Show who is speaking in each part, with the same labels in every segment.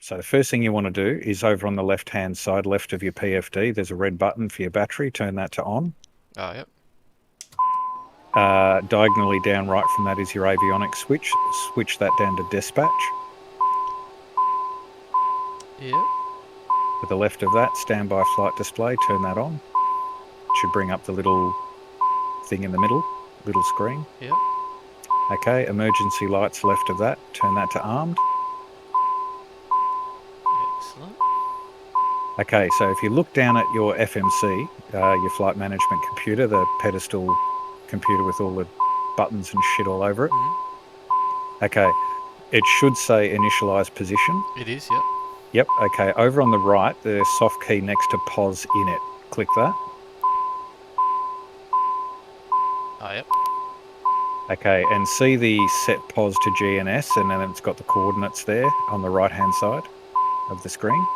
Speaker 1: So the first thing you want to do is over on the left-hand side, left of your PFD, there's a red button for your battery. Turn that to on.
Speaker 2: Oh, yep.
Speaker 1: Diagonally down right from that is your avionics switch. Switch that down to dispatch.
Speaker 2: Yep.
Speaker 1: To the left of that, standby flight display. Turn that on. It should bring up the little thing in the middle, little screen.
Speaker 2: Yep.
Speaker 1: Okay, emergency lights left of that. Turn that to armed.
Speaker 2: Excellent.
Speaker 1: Okay, so if you look down at your FMC, your flight management computer, the pedestal computer with all the buttons and shit all over it. Okay, it should say initialize position.
Speaker 2: It is, yep.
Speaker 1: Yep, okay, over on the right, the soft key next to pause in it. Click that.
Speaker 2: Oh, yep.
Speaker 1: Okay, and see the set pause to GNS, and then it's got the coordinates there on the right-hand side of the screen.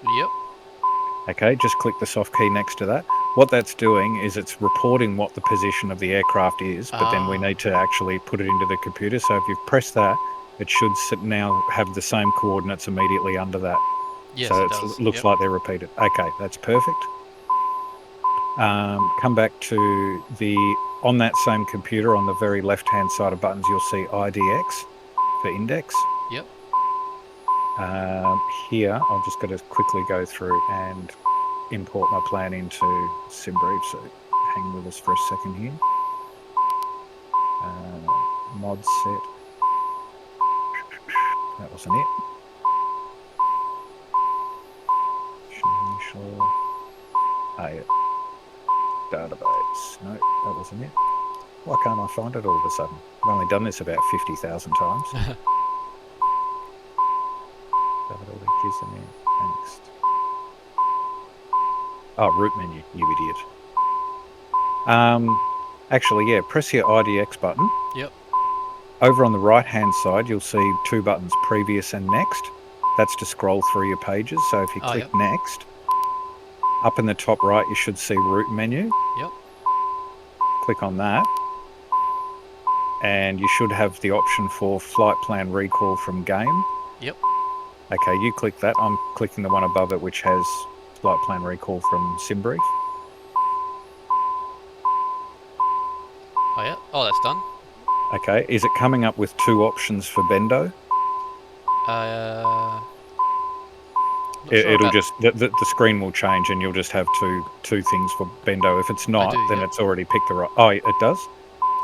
Speaker 2: Yep.
Speaker 1: Okay, just click the soft key next to that. What that's doing is it's reporting what the position of the aircraft is, but then we need to actually put it into the computer. So if you've pressed that, it should now have the same coordinates immediately under that.
Speaker 2: Yes,
Speaker 1: so
Speaker 2: it does.
Speaker 1: Looks like they're repeated. Okay, that's perfect. Come back to on that same computer, on the very left-hand side of buttons, you'll see IDX for index.
Speaker 2: Yep.
Speaker 1: Here, I've just got to quickly go through and import my plan into SimBrief, so hang with us for a second here. Mod set. That wasn't it. Initial. Yeah. Database. No, that wasn't it. Why can't I find it all of a sudden? I've only done this about 50,000 times. Next. Oh, root menu, you idiot. Actually, yeah, press your IDX button.
Speaker 2: Yep.
Speaker 1: Over on the right-hand side, you'll see two buttons, previous and next. That's to scroll through your pages. So if you click next, up in the top right, you should see root menu.
Speaker 2: Yep.
Speaker 1: Click on that. And you should have the option for flight plan recall from game.
Speaker 2: Yep.
Speaker 1: Okay, you click that. I'm clicking the one above it, which has flight plan recall from SimBrief.
Speaker 2: Oh, yeah. Oh, that's done.
Speaker 1: Okay, is it coming up with two options for Bendo? It'll just the screen will change, and you'll just have two things for Bendo. If it's not, then it's already picked the right. Oh, it does.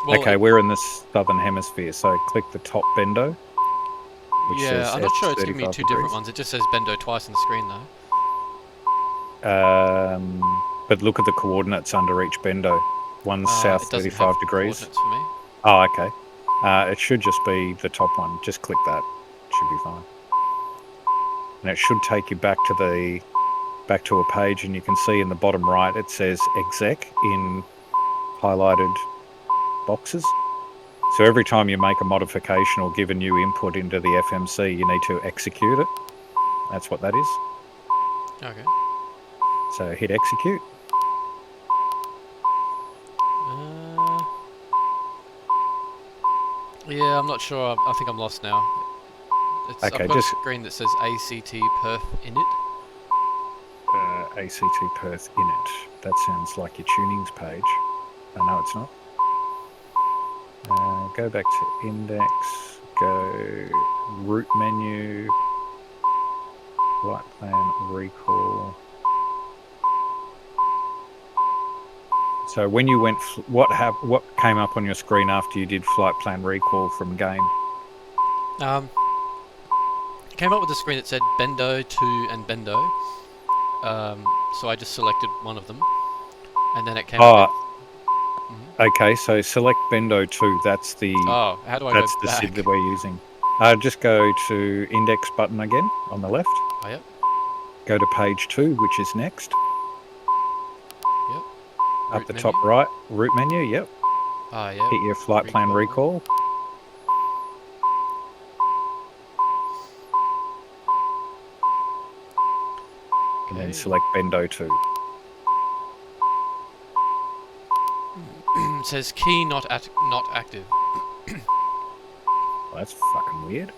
Speaker 1: Well, okay, we're in the southern hemisphere, so click the top Bendo.
Speaker 2: Yeah, I'm not sure it's giving me two different ones. It just says Bendo twice on the screen,
Speaker 1: though. But look at the coordinates under each Bendo. One's south 35 degrees.
Speaker 2: Coordinates for me.
Speaker 1: Oh, okay. It should just be the top one. Just click that. Should be fine. And it should take you back to a page, and you can see in the bottom right it says exec in highlighted boxes. So every time you make a modification or give a new input into the FMC, you need to execute it. That's what that is.
Speaker 2: Okay.
Speaker 1: So hit execute.
Speaker 2: Yeah, I'm not sure. I think I'm lost now. I've got a screen that says ACT perf init.
Speaker 1: ACT perf init. That sounds like your tunings page. Oh, no, it's not. Go back to index. Go root menu. Flight plan recall. So when you went, what came up on your screen after you did flight plan recall from game?
Speaker 2: It came up with a screen that said Bendo 2 and Bendo. So I just selected one of them, and then it came up with...
Speaker 1: Okay, so select Bendo 2. That's the...
Speaker 2: Oh, how do I go back?
Speaker 1: That's the SID that we're using. Just go to index button again on the left.
Speaker 2: Oh, yep.
Speaker 1: Go to page 2, which is next.
Speaker 2: Yep.
Speaker 1: Up the top right, root menu, yep.
Speaker 2: Oh, yeah.
Speaker 1: Hit your flight plan recall. And then select Bendo 2.
Speaker 2: It says key not active.
Speaker 1: Well, that's fucking weird.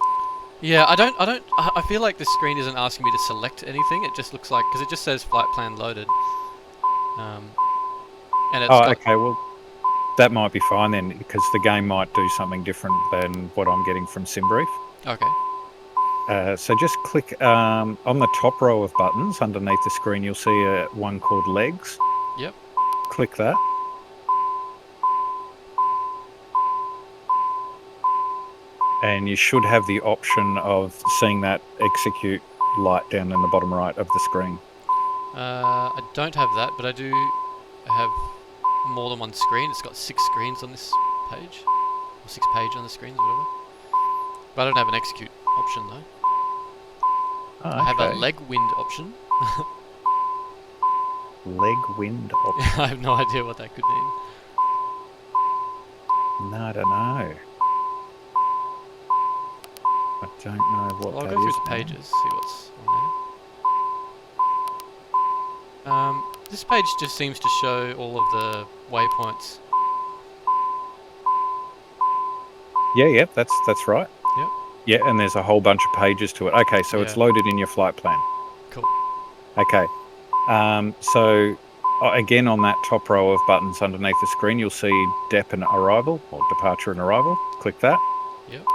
Speaker 2: Yeah, I feel like the screen isn't asking me to select anything. It just looks like, because it just says flight plan loaded. And it's
Speaker 1: Oh,
Speaker 2: got,
Speaker 1: okay. Well, that might be fine then, because the game might do something different than what I'm getting from SimBrief.
Speaker 2: okay.
Speaker 1: So just click on the top row of buttons underneath the screen. You'll see one called Legs.
Speaker 2: Yep.
Speaker 1: Click that. And you should have the option of seeing that execute light down in the bottom right of the screen.
Speaker 2: I don't have that, but I do have more than one screen. It's got 6 screens on this page. Or 6 page on the screens, whatever. But I don't have an execute option though.
Speaker 1: Oh,
Speaker 2: I have a
Speaker 1: okay.
Speaker 2: leg wind option.
Speaker 1: Leg wind option.
Speaker 2: I have no idea what that could mean.
Speaker 1: No, I don't know. I don't know what
Speaker 2: Well, I'll
Speaker 1: that
Speaker 2: go through
Speaker 1: is.
Speaker 2: the pages, see what's on there. This page just seems to show all of the waypoints.
Speaker 1: Yeah, that's right.
Speaker 2: Yep.
Speaker 1: Yeah, and there's a whole bunch of pages to it. Okay, so it's
Speaker 2: Yeah.
Speaker 1: loaded in your flight plan.
Speaker 2: Cool.
Speaker 1: Okay. So again, on that top row of buttons underneath the screen, you'll see DEP and arrival, or departure and arrival. Click that.
Speaker 2: Yep.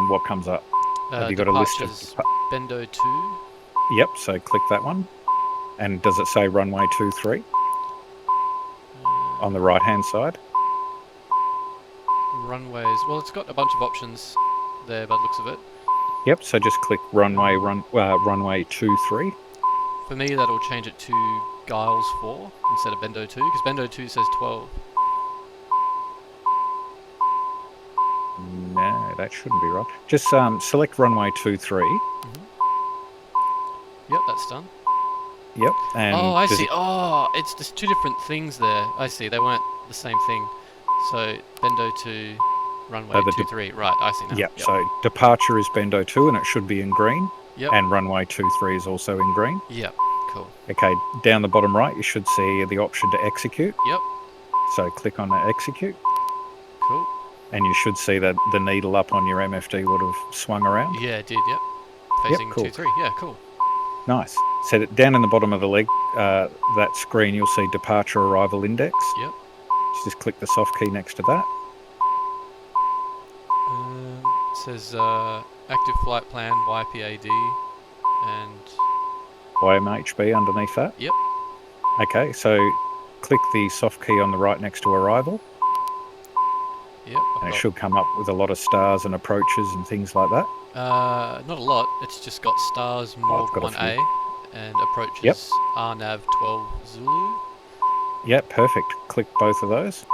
Speaker 1: What comes up? Have you got a list of...
Speaker 2: Bendo 2.
Speaker 1: Yep, so click that one. And does it say runway 23 on the right-hand side?
Speaker 2: Runways. Well, it's got a bunch of options there by the looks of it.
Speaker 1: Yep, so just click runway 23.
Speaker 2: For me, that'll change it to Giles 4 instead of Bendo 2, because Bendo 2 says 12.
Speaker 1: No, that shouldn't be right. Just select runway 23.
Speaker 2: Yep, that's done.
Speaker 1: Yep. And
Speaker 2: oh, I see. Oh, it's just 2 different things there. I see. They weren't the same thing. So, Bendo 2, runway 23. Right, I see now.
Speaker 1: Yep, so departure is Bendo 2 and it should be in green.
Speaker 2: Yep.
Speaker 1: And runway 23 is also in green.
Speaker 2: Yep, cool.
Speaker 1: Okay, down the bottom right, you should see the option to execute.
Speaker 2: Yep.
Speaker 1: So click on the execute.
Speaker 2: Cool.
Speaker 1: And you should see that the needle up on your MFD would have swung around.
Speaker 2: Yeah, it did, yep. Facing
Speaker 1: cool.
Speaker 2: 2, 3. Yeah, cool.
Speaker 1: Nice. So down in the bottom of the leg, that screen, you'll see departure arrival index.
Speaker 2: Yep.
Speaker 1: Just click the soft key next to that.
Speaker 2: It says active flight plan, YPAD, and
Speaker 1: YMHB underneath that.
Speaker 2: Yep.
Speaker 1: Okay, so click the soft key on the right next to arrival.
Speaker 2: Yep.
Speaker 1: And it should come up with a lot of stars and approaches and things like that.
Speaker 2: Not a lot. It's just got stars, Morg 1A, and approaches RNAV 12 Zulu.
Speaker 1: Yep, perfect. Click both of those.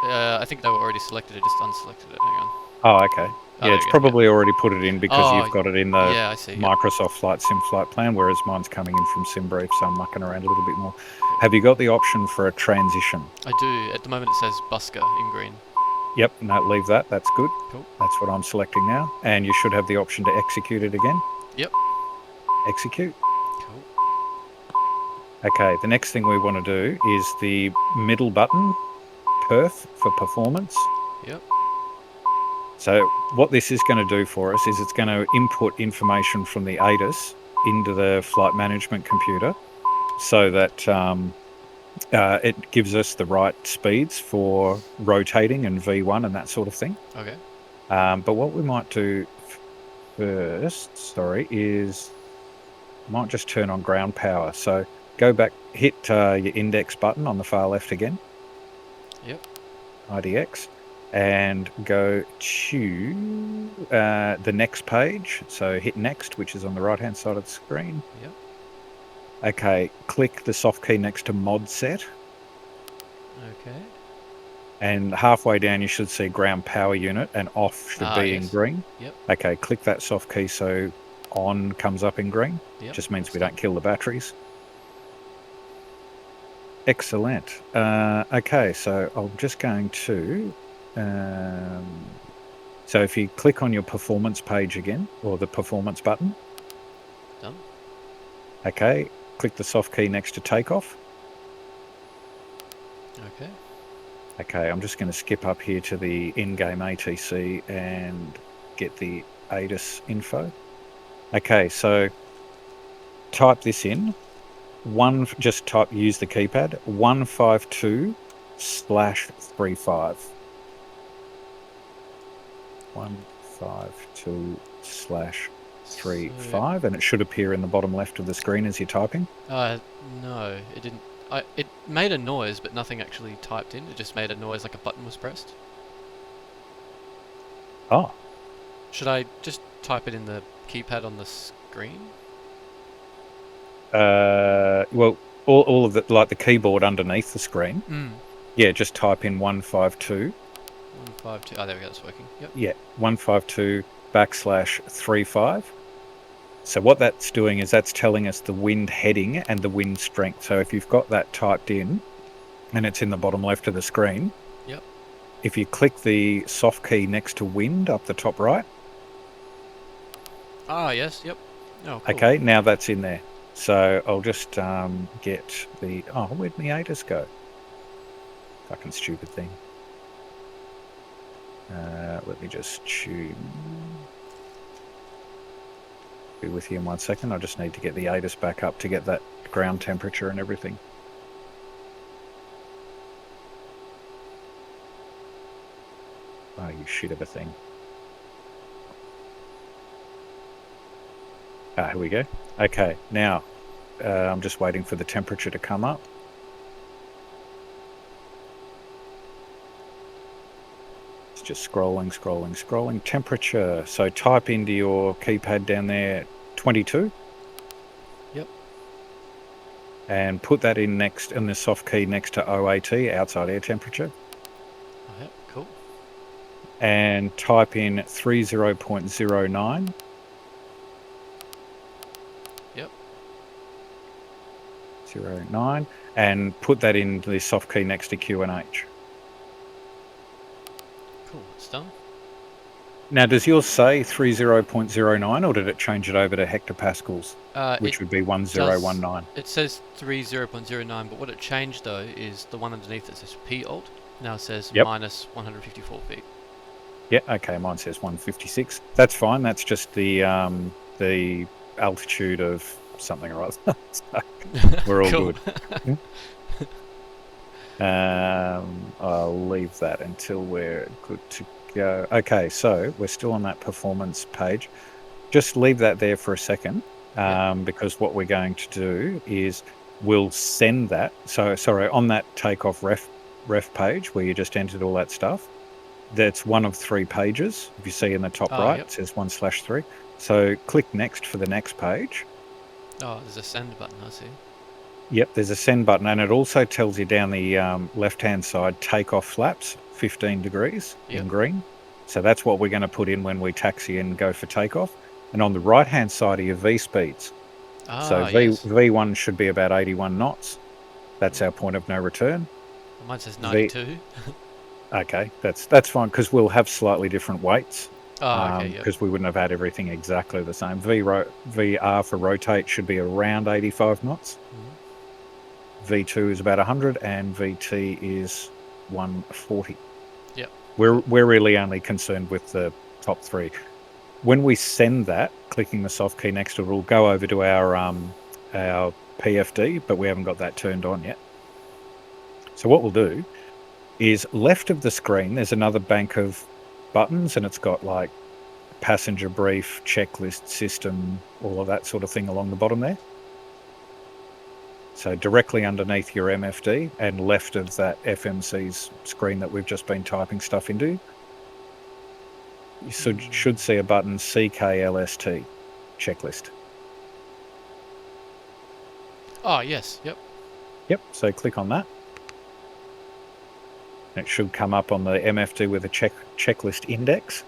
Speaker 2: I think they were already selected. It just unselected it. Hang on.
Speaker 1: Oh, okay. Yeah, it's probably already put it in because you've got it in the
Speaker 2: I see,
Speaker 1: Microsoft Flight Sim flight plan, whereas mine's coming in from SimBrief, so I'm mucking around a little bit more. Have you got the option for a transition?
Speaker 2: I do. At the moment it says Busker in green.
Speaker 1: Yep, no, leave that. That's good.
Speaker 2: Cool.
Speaker 1: That's what I'm selecting now. And you should have the option to execute it again.
Speaker 2: Yep.
Speaker 1: Execute.
Speaker 2: Cool.
Speaker 1: Okay, the next thing we want to do is the middle button, perf, for performance.
Speaker 2: Yep.
Speaker 1: So what this is going to do for us is it's going to input information from the ADAS into the flight management computer so that it gives us the right speeds for rotating and V1 and that sort of thing.
Speaker 2: Okay.
Speaker 1: But what we might do first, is might just turn on ground power. So go back, hit your index button on the far left again.
Speaker 2: Yep.
Speaker 1: IDX. And go to the next page. So hit next, which is on the right-hand side of the screen.
Speaker 2: Yep.
Speaker 1: Okay, click the soft key next to mod set.
Speaker 2: Okay.
Speaker 1: And halfway down you should see ground power unit and off should be in green.
Speaker 2: Yep.
Speaker 1: Okay, click that soft key so on comes up in green.
Speaker 2: Yep.
Speaker 1: Just means we don't kill the batteries. Excellent. Okay, so I'm just going to... so if you click on your performance page again, or the performance button.
Speaker 2: Done.
Speaker 1: Okay, click the soft key next to takeoff.
Speaker 2: Okay.
Speaker 1: Okay, I'm just going to skip up here to the in-game ATC and get the ADAS info. Okay, so type this in. Just use the keypad, 152/35. 152/35, and it should appear in the bottom left of the screen as you're typing.
Speaker 2: No, it didn't. It made a noise, but nothing actually typed in. It just made a noise like a button was pressed.
Speaker 1: Oh.
Speaker 2: Should I just type it in the keypad on the screen?
Speaker 1: Well, all of the, like the keyboard underneath the screen. Yeah, just type in 152.
Speaker 2: 152. Oh, there we go. That's working. Yep.
Speaker 1: Yeah, 152/35. So what that's doing is that's telling us the wind heading and the wind strength. So if you've got that typed in, and it's in the bottom left of the screen.
Speaker 2: Yep.
Speaker 1: If you click the soft key next to wind up the top right.
Speaker 2: Ah, yes. Yep. Oh, cool.
Speaker 1: Okay, now that's in there. So I'll just get the... Oh, where'd my ADAS go? Fucking stupid thing. Let me just tune... Be with you in 1 second. I just need to get the ADAS back up to get that ground temperature and everything. Oh, you shit of a thing. Ah, here we go. Okay, now I'm just waiting for the temperature to come up. It's just scrolling. Temperature. So type into your keypad down there 22.
Speaker 2: Yep.
Speaker 1: And put that in next in the soft key next to OAT, outside air temperature.
Speaker 2: Oh, yep. Cool.
Speaker 1: And type in 30.09.
Speaker 2: Yep.
Speaker 1: 09, and put that in the soft key next to QNH.
Speaker 2: Cool, it's done.
Speaker 1: Now, does yours say 30.09, or did it change it over to hectopascals, which would be 1019?
Speaker 2: It says 30.09, but what it changed though is the one underneath that says P alt now says minus 154 feet.
Speaker 1: Yeah, okay, mine says 156. That's fine. That's just the altitude of something or other. So we're all good. I'll leave that until we're good to go. Okay, so we're still on that performance page. Just leave that there for a second, because what we're going to do is we'll send that. So, sorry, on that takeoff ref page where you just entered all that stuff, that's one of 3 pages. If you see in the top right, it says 1/3. So click next for the next page.
Speaker 2: Oh, there's a send button, I see.
Speaker 1: Yep, there's a send button, and it also tells you down the left-hand side, takeoff flaps, 15 degrees in green. So that's what we're going to put in when we taxi and go for takeoff. And on the right-hand side are your V-speeds. So V1 should be about 81 knots. That's our point of no return.
Speaker 2: Mine says 92.
Speaker 1: Okay, that's fine, because we'll have slightly different weights.
Speaker 2: Okay,
Speaker 1: because we wouldn't have had everything exactly the same. VR for rotate should be around 85 knots. V2 is about 100, and VT is 140.
Speaker 2: Yep.
Speaker 1: We're really only concerned with the top 3. When we send that, clicking the soft key next to it will go over to our PFD, but we haven't got that turned on yet. So what we'll do is, left of the screen, there's another bank of buttons, and it's got like passenger brief, checklist, system, all of that sort of thing along the bottom there. So directly underneath your MFD and left of that FMC's screen that we've just been typing stuff into, you should see a button CKLST, checklist.
Speaker 2: Oh, yes,
Speaker 1: Yep, so click on that. It should come up on the MFD with a checklist index.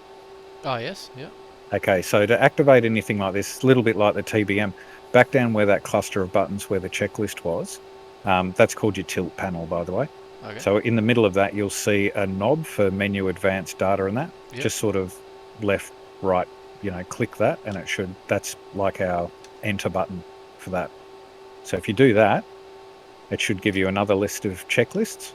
Speaker 2: Oh, yes, yeah.
Speaker 1: Okay, so to activate anything like this, a little bit like the TBM, back down where that cluster of buttons where the checklist was, that's called your tilt panel, by the way.
Speaker 2: Okay.
Speaker 1: So in the middle of that, you'll see a knob for menu advanced data and that. Just sort of left, right, click that, and that's like our enter button for that. So if you do that, it should give you another list of checklists.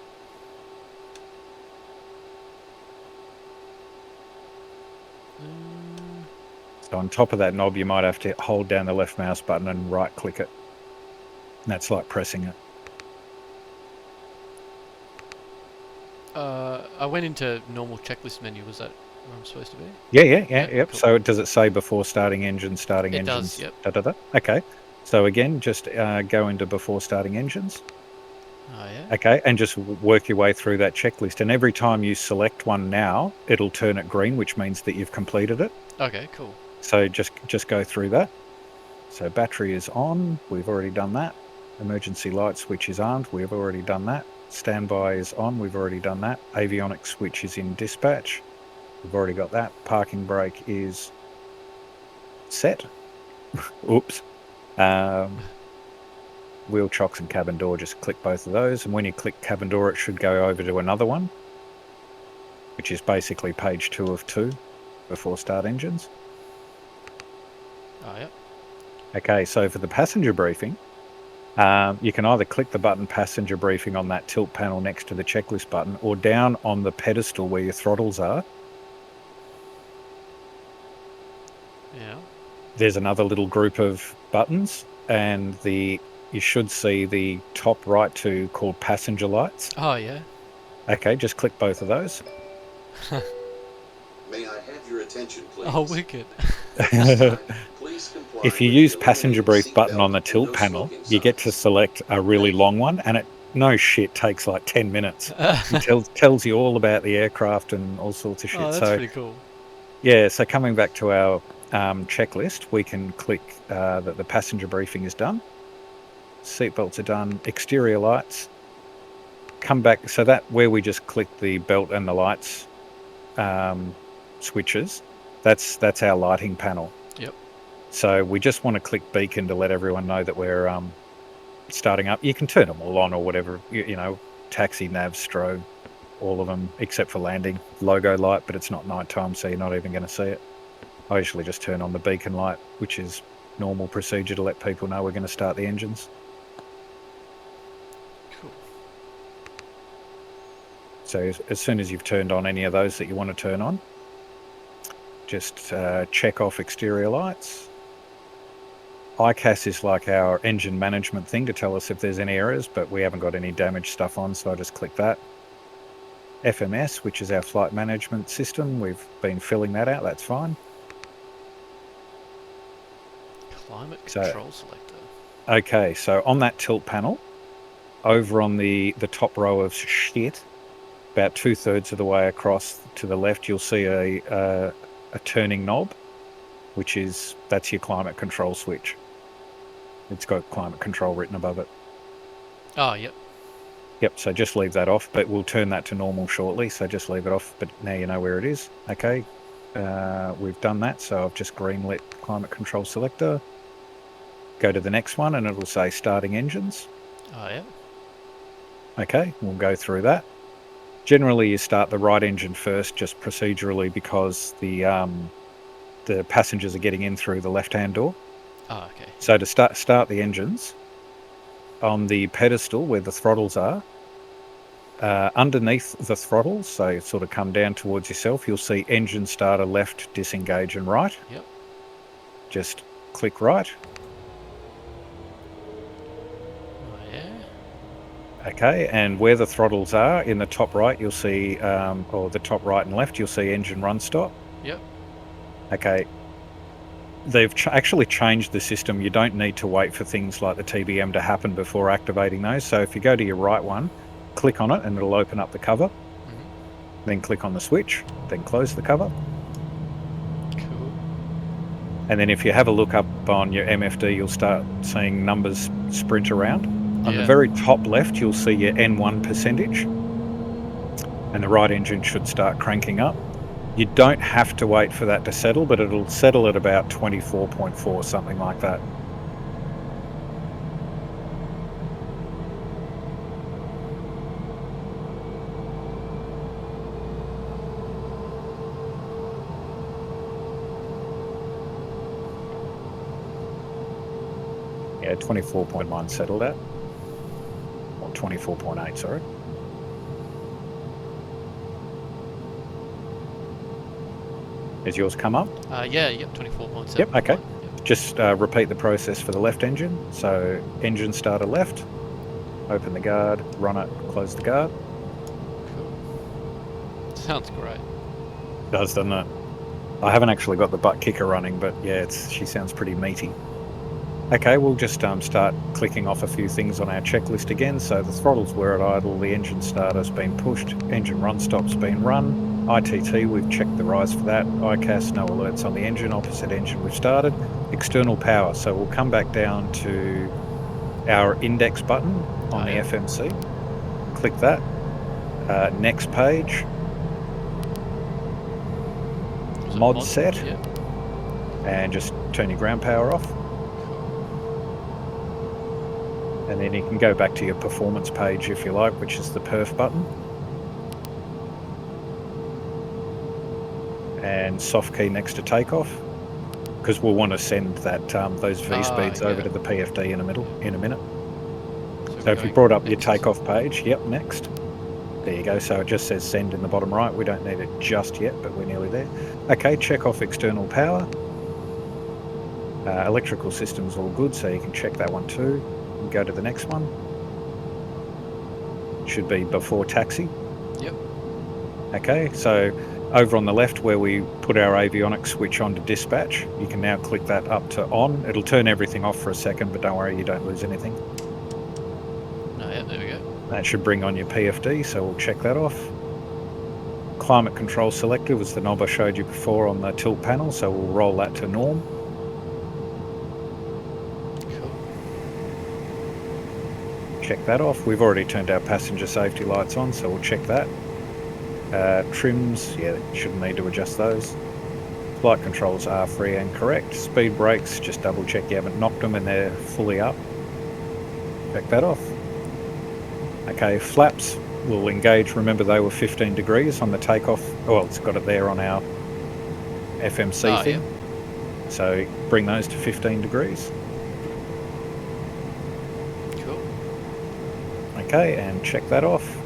Speaker 1: So on top of that knob, you might have to hold down the left mouse button and right click it. And that's like pressing it.
Speaker 2: I went into normal checklist menu. Was that where I'm supposed to be?
Speaker 1: Yep.
Speaker 2: Cool.
Speaker 1: So does it say before starting engines, starting
Speaker 2: It
Speaker 1: engines?
Speaker 2: does, yep.
Speaker 1: Da. Okay. So again, just go into before starting engines.
Speaker 2: Oh, yeah?
Speaker 1: Okay, and just work your way through that checklist. And every time you select one now, it'll turn it green, which means that you've completed it.
Speaker 2: Okay, cool.
Speaker 1: So just go through that. So battery is on. We've already done that. Emergency light switch is armed. We've already done that. Standby is on. We've already done that. Avionics switch is in dispatch. We've already got that. Parking brake is set. Oops. Wheel chocks and cabin door, just click both of those. And when you click cabin door, it should go over to another one, which is basically page 2 of 2 before start engines.
Speaker 2: Oh, yep.
Speaker 1: Okay, so for the passenger briefing, you can either click the button passenger briefing on that tilt panel next to the checklist button, or down on the pedestal where your throttles are.
Speaker 2: Yeah.
Speaker 1: There's another little group of buttons, and you should see the top right two called passenger lights.
Speaker 2: Oh, yeah.
Speaker 1: Okay, just click both of those.
Speaker 3: May I have your attention, please?
Speaker 2: Oh, wicked.
Speaker 3: Please comply
Speaker 1: If you
Speaker 3: with
Speaker 1: use
Speaker 3: the
Speaker 1: passenger
Speaker 3: eliminated
Speaker 1: brief
Speaker 3: seat
Speaker 1: button
Speaker 3: belt
Speaker 1: on the
Speaker 3: and
Speaker 1: tilt
Speaker 3: no
Speaker 1: panel,
Speaker 3: smoking
Speaker 1: you get to
Speaker 3: signs.
Speaker 1: select a really long one, and it no shit takes like 10 minutes. It tells you all about the aircraft and all sorts of shit.
Speaker 2: Oh, that's
Speaker 1: So
Speaker 2: pretty cool.
Speaker 1: yeah, so coming back to our checklist, we can click that the passenger briefing is done. Seatbelts are done. Exterior lights. Come back. So that where we just click the belt and the lights switches, that's our lighting panel.
Speaker 2: Yep.
Speaker 1: So we just want to click beacon to let everyone know that we're starting up. You can turn them all on or whatever, you know, taxi, nav, strobe, all of them except for landing. Logo light, but it's not nighttime, so you're not even going to see it. I usually just turn on the beacon light, which is normal procedure to let people know we're going to start the engines.
Speaker 2: Cool.
Speaker 1: So as soon as you've turned on any of those that you want to turn on, just check off exterior lights. ICAS is like our engine management thing to tell us if there's any errors, but we haven't got any damaged stuff on, so I just click that. FMS, which is our flight management system, we've been filling that out, that's fine.
Speaker 2: Climate control selector.
Speaker 1: Okay, so on that tilt panel, over on the top row of shit, about 2/3 of the way across to the left, you'll see a turning knob, that's your climate control switch. It's got climate control written above it.
Speaker 2: Oh, yep.
Speaker 1: Yep, so just leave that off, but we'll turn that to normal shortly, so just leave it off, but now you know where it is. Okay, we've done that, so I've just green-lit climate control selector. Go to the next one, and it'll say starting engines.
Speaker 2: Oh, yeah.
Speaker 1: Okay, we'll go through that. Generally, you start the right engine first, just procedurally, because the passengers are getting in through the left-hand door.
Speaker 2: Oh, okay.
Speaker 1: So to start the engines, on the pedestal where the throttles are, underneath the throttles, so sort of come down towards yourself, you'll see engine starter left, disengage, and right.
Speaker 2: Yep.
Speaker 1: Just click right.
Speaker 2: Oh, yeah.
Speaker 1: Okay, and where the throttles are, in the top right, you'll see, or the top right and left, you'll see engine run stop.
Speaker 2: Yep.
Speaker 1: Okay. They've actually changed the system. You don't need to wait for things like the TBM to happen before activating those. So if you go to your right one, click on it and it'll open up the cover.
Speaker 2: Mm-hmm.
Speaker 1: Then click on the switch, then close the cover.
Speaker 2: Cool.
Speaker 1: And then if you have a look up on your MFD, you'll start seeing numbers sprint around. On the very top left, you'll see your N1 percentage. And the right engine should start cranking up. You don't have to wait for that to settle, but it'll settle at about 24.4, something like that. Yeah, 24.1 settled at. Or 24.8, sorry. Has yours come up?
Speaker 2: Yeah, yep, 24.7.
Speaker 1: Yep, okay.
Speaker 2: Yep.
Speaker 1: Just repeat the process for the left engine. So engine starter left, open the guard, run it, close the guard.
Speaker 2: Cool. Sounds great.
Speaker 1: Doesn't it? I haven't actually got the butt kicker running, but yeah, she sounds pretty meaty. Okay, we'll just start clicking off a few things on our checklist again. So the throttles were at idle, the engine starter's been pushed, engine run stop's been run, ITT, we've checked the rise for that, ICAS, no alerts on the engine, opposite engine we've started, external power. So we'll come back down to our index button on the FMC, click that, next page, mod set,
Speaker 2: yeah.
Speaker 1: and just turn your ground power off. And then you can go back to your performance page if you like, which is the perf button. And soft key next to takeoff, because we'll want to send that those V speeds over to the PFD in a minute. So if you brought up your takeoff page, yep, next. There you go. So it just says send in the bottom right. We don't need it just yet, but we're nearly there. Okay, check off external power. Electrical system's all good, so you can check that one too. And go to the next one. Should be before taxi.
Speaker 2: Yep.
Speaker 1: Okay, so over on the left where we put our avionics switch on to dispatch, you can now click that up to on. It'll turn everything off for a second, but don't worry, you don't lose anything.
Speaker 2: Oh, yeah, there we go.
Speaker 1: That should bring on your PFD, so we'll check that off. Climate control selector was the knob I showed you before on the tilt panel, so we'll roll that to norm. Check that off. We've already turned our passenger safety lights on, so we'll check that. Trims, yeah, shouldn't need to adjust those. Flight controls are free and correct. Speed brakes, just double check you haven't knocked them and they're fully up. Check that off. Okay, flaps will engage. Remember they were 15 degrees on the takeoff. Well, it's got it there on our FMC thing. Yeah. So bring those to 15 degrees. Okay, and check that off.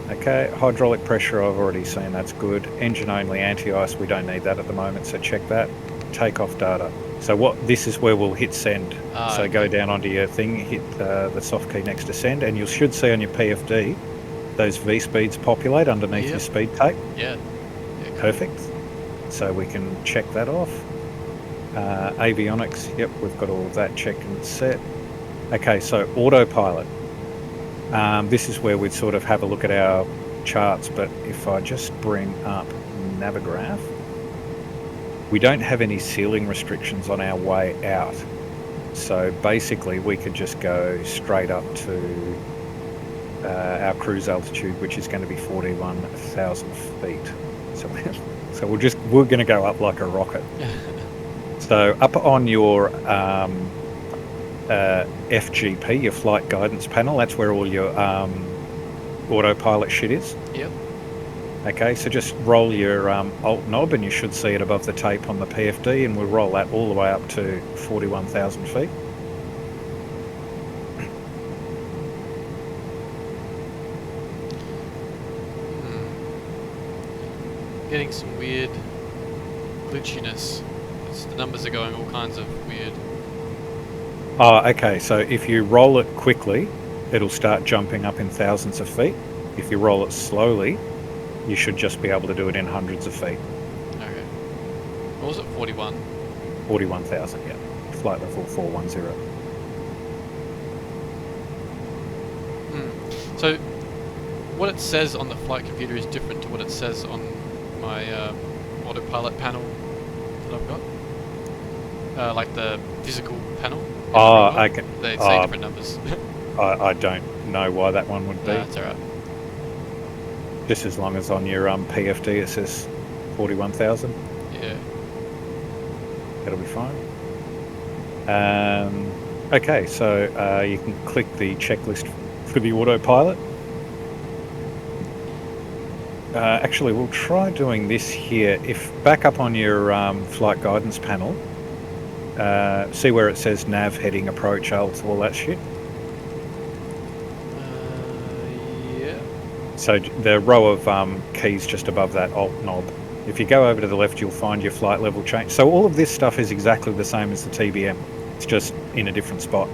Speaker 1: Okay, hydraulic pressure I've already seen, that's good. Engine only anti-ice, we don't need that at the moment, so check that. Takeoff data. So this is where we'll hit send. So go down onto your thing, hit the soft key next to send, and you should see on your PFD those V speeds populate underneath your speed tape.
Speaker 2: Yeah.
Speaker 1: Perfect. So we can check that off. Avionics, yep, we've got all of that checked and set. Okay, so autopilot. This is where we'd sort of have a look at our charts, but if I just bring up Navigraph, we don't have any ceiling restrictions on our way out. So basically we could just go straight up to our cruise altitude, which is going to be 41,000 feet. So we're going to go up like a rocket. So up on your FGP, your flight guidance panel, that's where all your autopilot shit is.
Speaker 2: Yep.
Speaker 1: Okay, so just roll your alt knob and you should see it above the tape on the PFD, and we'll roll that all the way up to 41,000 feet.
Speaker 2: Getting some weird glitchiness. The numbers are going all kinds of weird.
Speaker 1: Oh, okay, so if you roll it quickly, it'll start jumping up in thousands of feet. If you roll it slowly, you should just be able to do it in hundreds of feet.
Speaker 2: Okay. What was it, 41?
Speaker 1: 41,000, yeah. Flight level 410.
Speaker 2: So, what it says on the flight computer is different to what it says on my autopilot panel that I've got? Like the physical panel?
Speaker 1: Okay.
Speaker 2: They say different numbers.
Speaker 1: I don't know why that one would be.
Speaker 2: That's alright.
Speaker 1: Just as long as on your PFD it says 41,000.
Speaker 2: Yeah.
Speaker 1: That'll be fine. Okay, so you can click the checklist for the autopilot. Actually, we'll try doing this here. If back up on your flight guidance panel, see where it says nav, heading, approach, alt, all that shit?
Speaker 2: Yeah.
Speaker 1: So the row of keys just above that alt knob, If you go over to the left, you'll find your flight level change. So all of this stuff is exactly the same as the TBM. It's just in a different spot.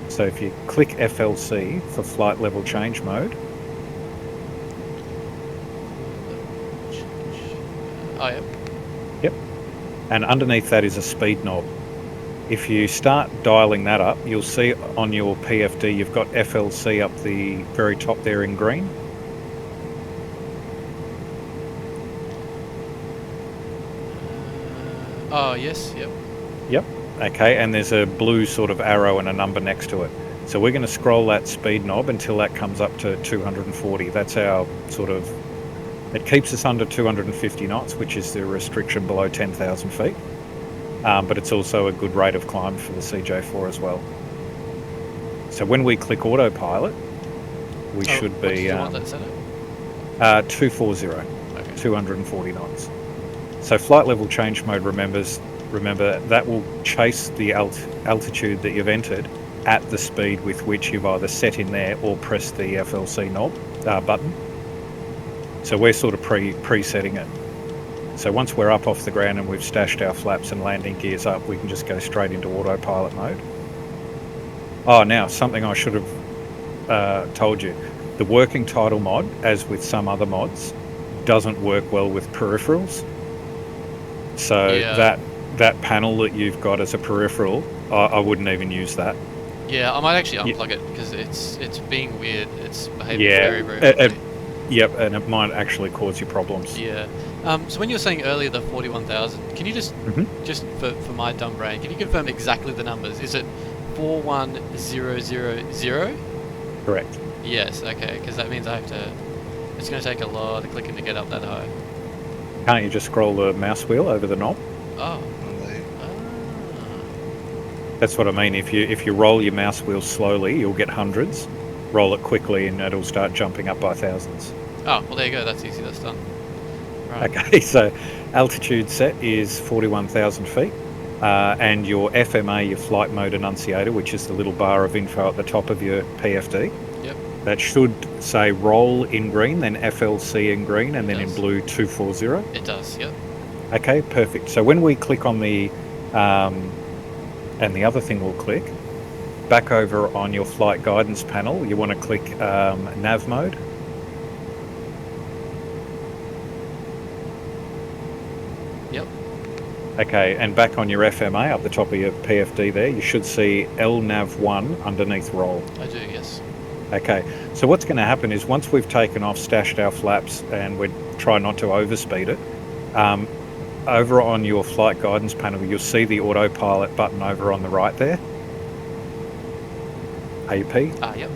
Speaker 1: So if you click FLC for flight level change mode,
Speaker 2: Oh, yep.
Speaker 1: yep, and underneath that is a speed knob. If you start dialing that up, you'll see on your PFD you've got FLC up the very top there in green.
Speaker 2: Oh, yes, yep.
Speaker 1: Yep. Okay, and there's a blue sort of arrow and a number next to it. So we're going to scroll that speed knob until that comes up to 240. That's our sort of... It keeps us under 250 knots, which is the restriction below 10,000 feet. But it's also a good rate of climb for the CJ4 as well. So when we click Autopilot, we should
Speaker 2: What
Speaker 1: be...
Speaker 2: did you want that set at?
Speaker 1: 240,
Speaker 2: Okay.
Speaker 1: 240 knots. So flight level change mode, remember that will chase the altitude that you've entered at the speed with which you've either set in there or pressed the FLC knob button. So we're sort of pre-setting it. So once we're up off the ground and we've stashed our flaps and landing gears up, we can just go straight into autopilot mode. Oh, now something I should have told you. The working title mod, as with some other mods, doesn't work well with peripherals. So
Speaker 2: Yeah.
Speaker 1: that panel that you've got as a peripheral, I wouldn't even use that.
Speaker 2: Yeah, I might actually unplug it because it's being weird. It's behaving very, very
Speaker 1: it-
Speaker 2: oddly.
Speaker 1: Yep, and it might actually cause you problems.
Speaker 2: Yeah. So when you were saying earlier the 41,000, can you just for my dumb brain, can you confirm exactly the numbers? Is it 41000?
Speaker 1: Correct.
Speaker 2: Yes. Okay. Because that means I have to. It's going to take a lot of clicking to get up that high.
Speaker 1: Can't you just scroll the mouse wheel over the knob?
Speaker 2: Oh.
Speaker 1: That's what I mean. If you roll your mouse wheel slowly, you'll get hundreds. Roll it quickly and it'll start jumping up by thousands.
Speaker 2: Oh, well, there you go. That's easy. That's done. Right.
Speaker 1: Okay, so altitude set is 41,000 feet. And your FMA, your flight mode enunciator, which is the little bar of info at the top of your PFD.
Speaker 2: Yep.
Speaker 1: That should say roll in green, then FLC in green, and then in
Speaker 2: does.
Speaker 1: blue 240.
Speaker 2: It does. Yep.
Speaker 1: Okay, perfect. So when we click on the, and the other thing we'll click, back over on your flight guidance panel, you want to click nav mode.
Speaker 2: Yep.
Speaker 1: Okay, and back on your FMA, up the top of your PFD there, you should see LNAV1 underneath roll.
Speaker 2: I do. Yes.
Speaker 1: Okay, so what's going to happen is once we've taken off, stashed our flaps, and we try not to overspeed it, over on your flight guidance panel, you'll see the autopilot button over on the right there. AP.
Speaker 2: Yep.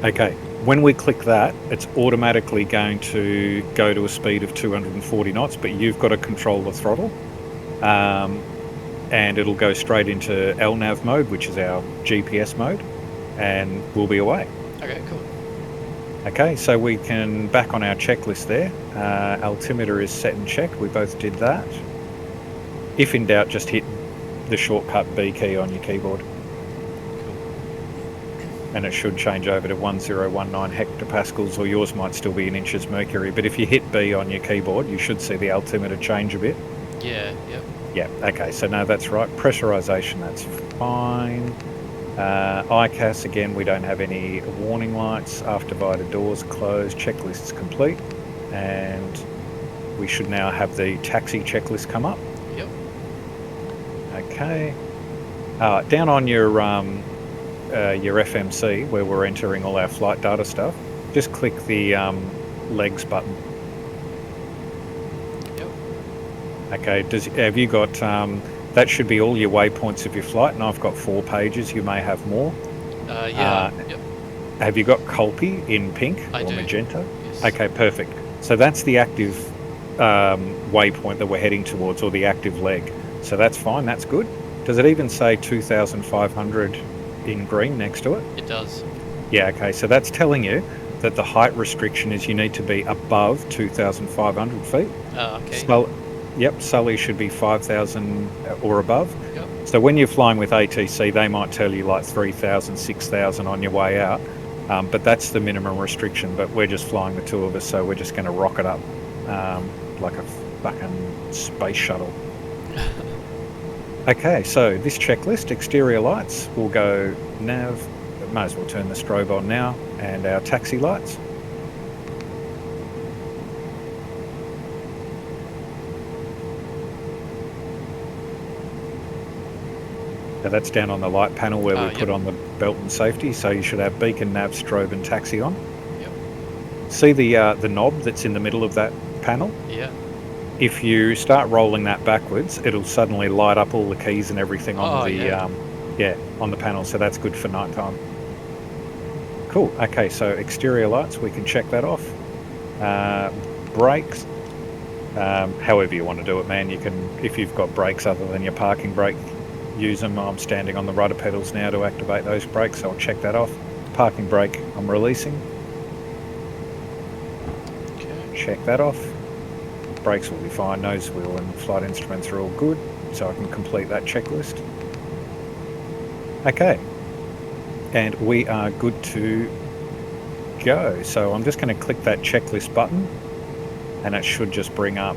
Speaker 1: Okay, when we click that, it's automatically going to go to a speed of 240 knots, but you've got to control the throttle. And it'll go straight into LNAV mode, which is our GPS mode, and we'll be away.
Speaker 2: Okay. Cool.
Speaker 1: Okay, so we can, back on our checklist there, altimeter is set and checked, we both did that. If in doubt, just hit the shortcut B key on your keyboard. And it should change over to 1019 hectopascals, or yours might still be in inches mercury, but if you hit B on your keyboard, you should see the altimeter change a bit.
Speaker 2: Yeah. Yep.
Speaker 1: Yeah, okay, so no, that's right. Pressurization, that's fine. ICAS, again, we don't have any warning lights. Aft divider doors closed. Checklist's complete. And we should now have the taxi checklist come up.
Speaker 2: Yep.
Speaker 1: Okay. Down on your FMC, where we're entering all our flight data stuff, just click the legs button.
Speaker 2: Yep.
Speaker 1: Okay, have you got... that should be all your waypoints of your flight, and I've got 4 pages. You may have more.
Speaker 2: Yeah. Yep.
Speaker 1: Have you got Colpi in pink
Speaker 2: I
Speaker 1: or
Speaker 2: do.
Speaker 1: magenta?
Speaker 2: Yes.
Speaker 1: Okay, perfect. So that's the active waypoint that we're heading towards, or the active leg. So that's fine, that's good. Does it even say 2,500 in green next to it?
Speaker 2: It does.
Speaker 1: Yeah, okay, so that's telling you that the height restriction is you need to be above 2,500 feet.
Speaker 2: Okay.
Speaker 1: Yep, Sully should be 5,000 or above.
Speaker 2: Yep.
Speaker 1: So when you're flying with ATC, they might tell you like 3,000, 6,000 on your way out. But that's the minimum restriction, but we're just flying the two of us, so we're just going to rock it up like a fucking space shuttle. Okay, so this checklist, exterior lights, will go nav, might as well turn the strobe on now, and our taxi lights. So that's down on the light panel where we put on the belt and safety, so you should have beacon, nav, strobe and taxi on.
Speaker 2: Yep.
Speaker 1: See the knob that's in the middle of that panel?
Speaker 2: Yeah.
Speaker 1: If you start rolling that backwards, it'll suddenly light up all the keys and everything on on the panel, so that's good for nighttime. Cool. Okay, so exterior lights, we can check that off. Brakes, however you want to do it, man. You can, if you've got brakes other than your parking brake, use them. I'm standing on the rudder pedals now to activate those brakes, so I'll check that off. Parking brake, I'm releasing.
Speaker 2: Okay.
Speaker 1: Check that off. Brakes will be fine. Nose wheel and flight instruments are all good, so I can complete that checklist. Okay, and we are good to go. So I'm just going to click that checklist button, and it should just bring up.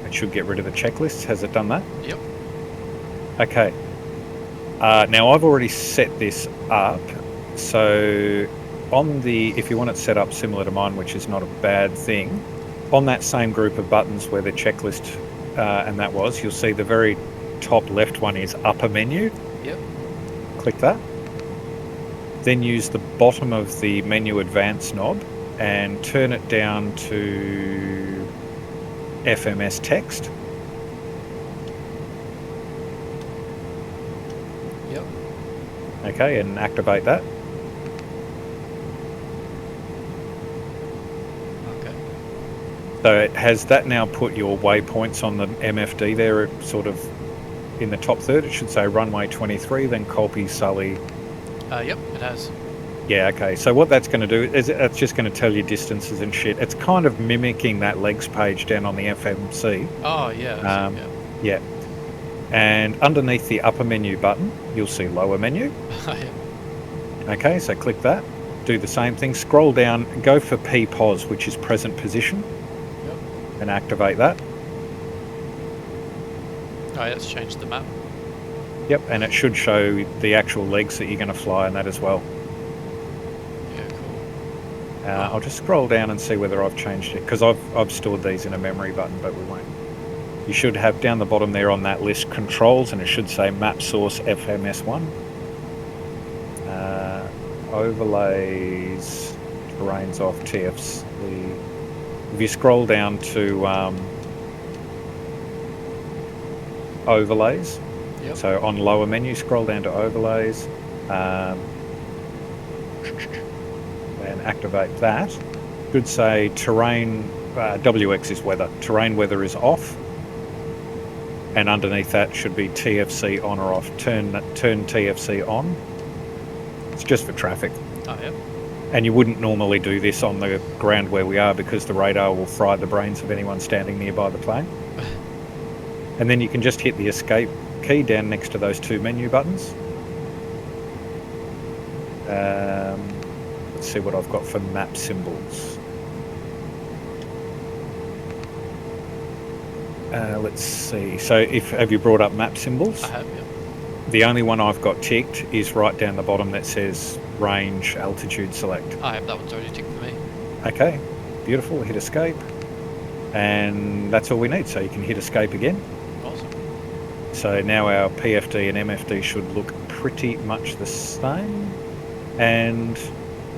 Speaker 1: It should get rid of the checklist. Has it done that?
Speaker 2: Yep.
Speaker 1: Okay. Now I've already set this up, so on the, if you want it set up similar to mine, which is not a bad thing, on that same group of buttons where the checklist and that was, you'll see the very top left one is upper menu.
Speaker 2: Yep.
Speaker 1: Click that. Then use the bottom of the menu advance knob and turn it down to FMS text.
Speaker 2: Yep.
Speaker 1: Okay, and activate that.
Speaker 2: Okay.
Speaker 1: So has that now put your waypoints on the MFD there, sort of in the top third? It should say runway 23, then Colby, Sully.
Speaker 2: Yep, it has.
Speaker 1: Yeah, okay. So what that's going to do is it's just going to tell you distances and shit. It's kind of mimicking that legs page down on the FMC.
Speaker 2: Oh, yeah.
Speaker 1: Yeah. And underneath the upper menu button, you'll see lower menu.
Speaker 2: Yeah.
Speaker 1: Okay, so click that. Do the same thing. Scroll down, go for PPOS, which is present position.
Speaker 2: Yep.
Speaker 1: And activate that.
Speaker 2: Oh, yeah, it's changed the map.
Speaker 1: Yep, and it should show the actual legs that you're going to fly in that as well.
Speaker 2: Yeah, cool.
Speaker 1: I'll just scroll down and see whether I've changed it, because I've stored these in a memory button, but we won't. You should have down the bottom there on that list controls, and it should say map source FMS1. Overlays, terrains off, TFs. If you scroll down to overlays,
Speaker 2: Yep.
Speaker 1: so on lower menu, scroll down to overlays, and activate that. Should say terrain, WX is weather. Terrain weather is off, and underneath that should be TFC on or off. Turn TFC on. It's just for traffic.
Speaker 2: Oh, yep.
Speaker 1: And you wouldn't normally do this on the ground where we are, because the radar will fry the brains of anyone standing nearby the plane. And then you can just hit the escape key down next to those two menu buttons. Let's see what I've got for map symbols. Let's see. So have you brought up map symbols?
Speaker 2: I have, yeah.
Speaker 1: The only one I've got ticked is right down the bottom that says range, altitude, select.
Speaker 2: I have, that one's already ticked for me.
Speaker 1: Okay, beautiful. Hit escape. And that's all we need. So you can hit escape again.
Speaker 2: Awesome.
Speaker 1: So now our PFD and MFD should look pretty much the same. And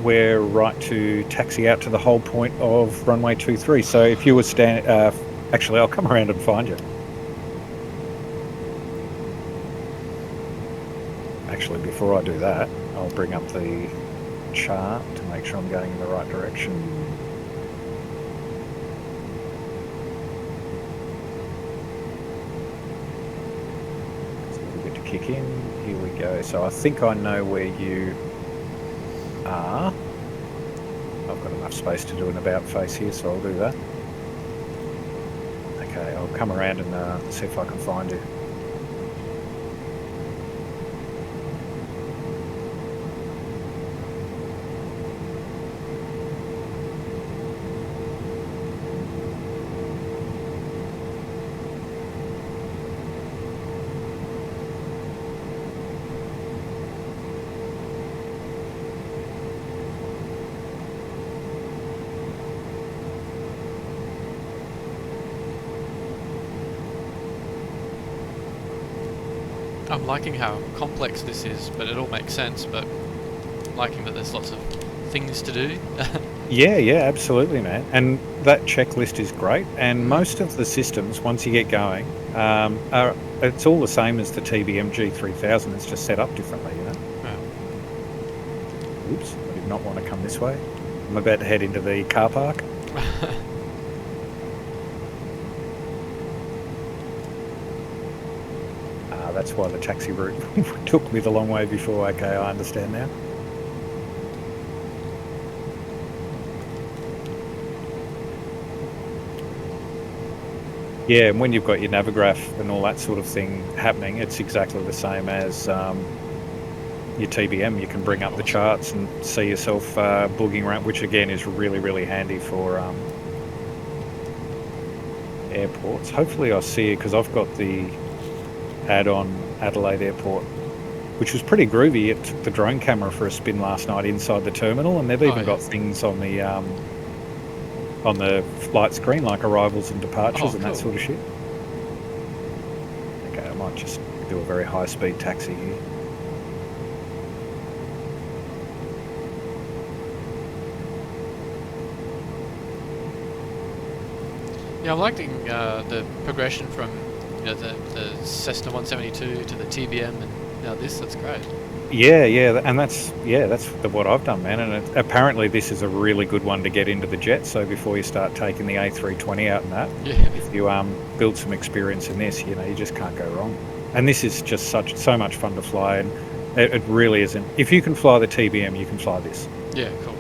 Speaker 1: we're right to taxi out to the whole point of runway 23. So if you were actually, I'll come around and find you. Actually, before I do that, I'll bring up the chart to make sure I'm going in the right direction. It's a little bit to kick in. Here we go. So I think I know where you are. I've got enough space to do an about face here, so I'll do that. Okay, I'll come around and see if I can find you.
Speaker 2: I'm liking how complex this is, but it all makes sense, but liking that there's lots of things to do.
Speaker 1: Yeah, absolutely, man. And that checklist is great. And most of the systems, once you get going, it's all the same as the TBM G3000. It's just set up differently, you know.
Speaker 2: Yeah.
Speaker 1: Oops, I did not want to come this way. I'm about to head into the car park. That's why the taxi route took me the long way before. Okay, I understand now. Yeah, and when you've got your Navigraph and all that sort of thing happening, it's exactly the same as your TBM. You can bring up the charts and see yourself boogieing around, which again is really, really handy for airports. Hopefully I'll see it, because I've got the add-on Adelaide Airport, which was pretty groovy. It took the drone camera for a spin last night inside the terminal, and they've even got things on the flight screen like arrivals and departures and that sort of shit. Okay, I might just do a very high-speed taxi here.
Speaker 2: Yeah, I'm liking the progression from the Cessna 172 to the TBM, and now this. That's great.
Speaker 1: Yeah, and that's what I've done, man. And apparently this is a really good one to get into the jet. So before you start taking the A320 out and that, if you build some experience in this, you know, you just can't go wrong. And this is just so much fun to fly, and it really isn't. If you can fly the TBM, you can fly this.
Speaker 2: Yeah, cool.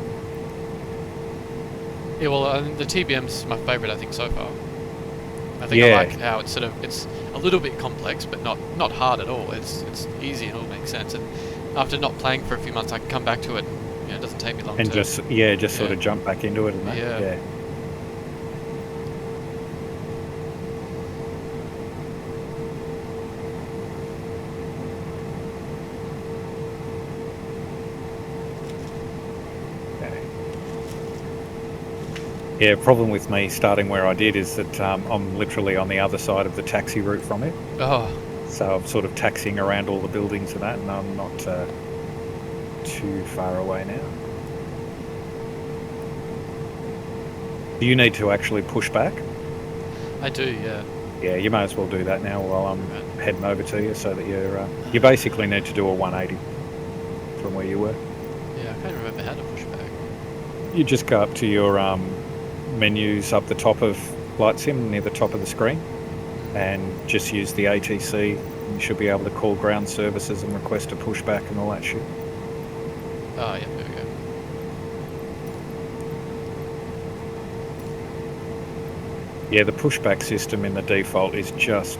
Speaker 2: Yeah, well, the TBM's my favourite, I think, so far. I think I like how it's it's a little bit complex, but not hard at all. It's easy and it all makes sense. And after not playing for a few months, I can come back to it. You know, it doesn't take me long. And
Speaker 1: just sort of jump back into it and that. Yeah. Yeah, problem with me starting where I did is that I'm literally on the other side of the taxi route from it.
Speaker 2: Oh.
Speaker 1: So I'm sort of taxiing around all the buildings and that, and I'm not too far away now. Do you need to actually push back?
Speaker 2: I do, yeah.
Speaker 1: Yeah, you may as well do that now while I'm heading over to you, so that you basically need to do a 180 from where you were.
Speaker 2: Yeah, I can't remember how to push back.
Speaker 1: You just go up to your menus up the top of Flight Sim, near the top of the screen, and just use the ATC, and you should be able to call ground services and request a pushback and all that shit.
Speaker 2: Oh, yeah, there we go.
Speaker 1: Yeah, the pushback system in the default is just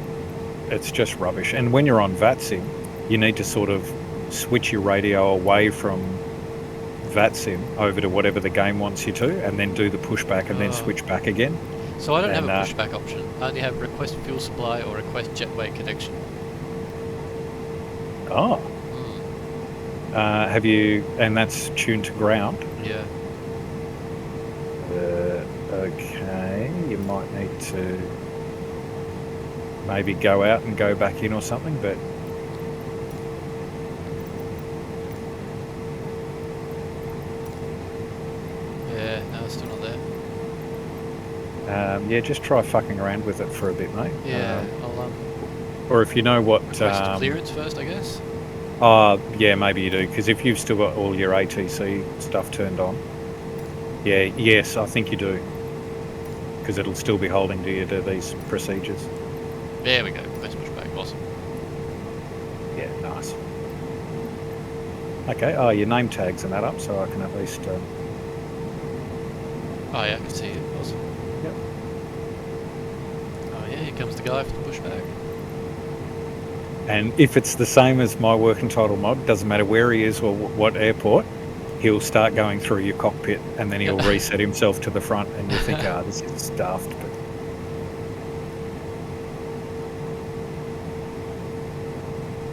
Speaker 1: rubbish. And when you're on VATSIM, you need to sort of switch your radio away from VATSIM over to whatever the game wants you to, and then do the pushback and then switch back again.
Speaker 2: So I don't have a pushback option. I only have request fuel supply or request jetway connection.
Speaker 1: Oh. Have you... And that's tuned to ground?
Speaker 2: Yeah.
Speaker 1: Okay, you might need to maybe go out and go back in or something, but...
Speaker 2: Yeah, no, it's still not there.
Speaker 1: Yeah, just try fucking around with it for a bit, mate.
Speaker 2: Yeah, I'll...
Speaker 1: Or if you know what...
Speaker 2: request clearance first, I guess?
Speaker 1: Yeah, maybe you do, because if you've still got all your ATC stuff turned on... Yeah, yes, I think you do. Because it'll still be holding to you to these procedures.
Speaker 2: There we go, request pushback, awesome.
Speaker 1: Yeah, nice. Okay, your name tags and that up, so I can at least...
Speaker 2: Oh yeah, I can see it, awesome.
Speaker 1: Yep.
Speaker 2: Oh yeah, here comes the guy for the pushback.
Speaker 1: And if it's the same as my work entitled mod, doesn't matter where he is or what airport, he'll start going through your cockpit, and then he'll reset himself to the front, and you think, this is daft. But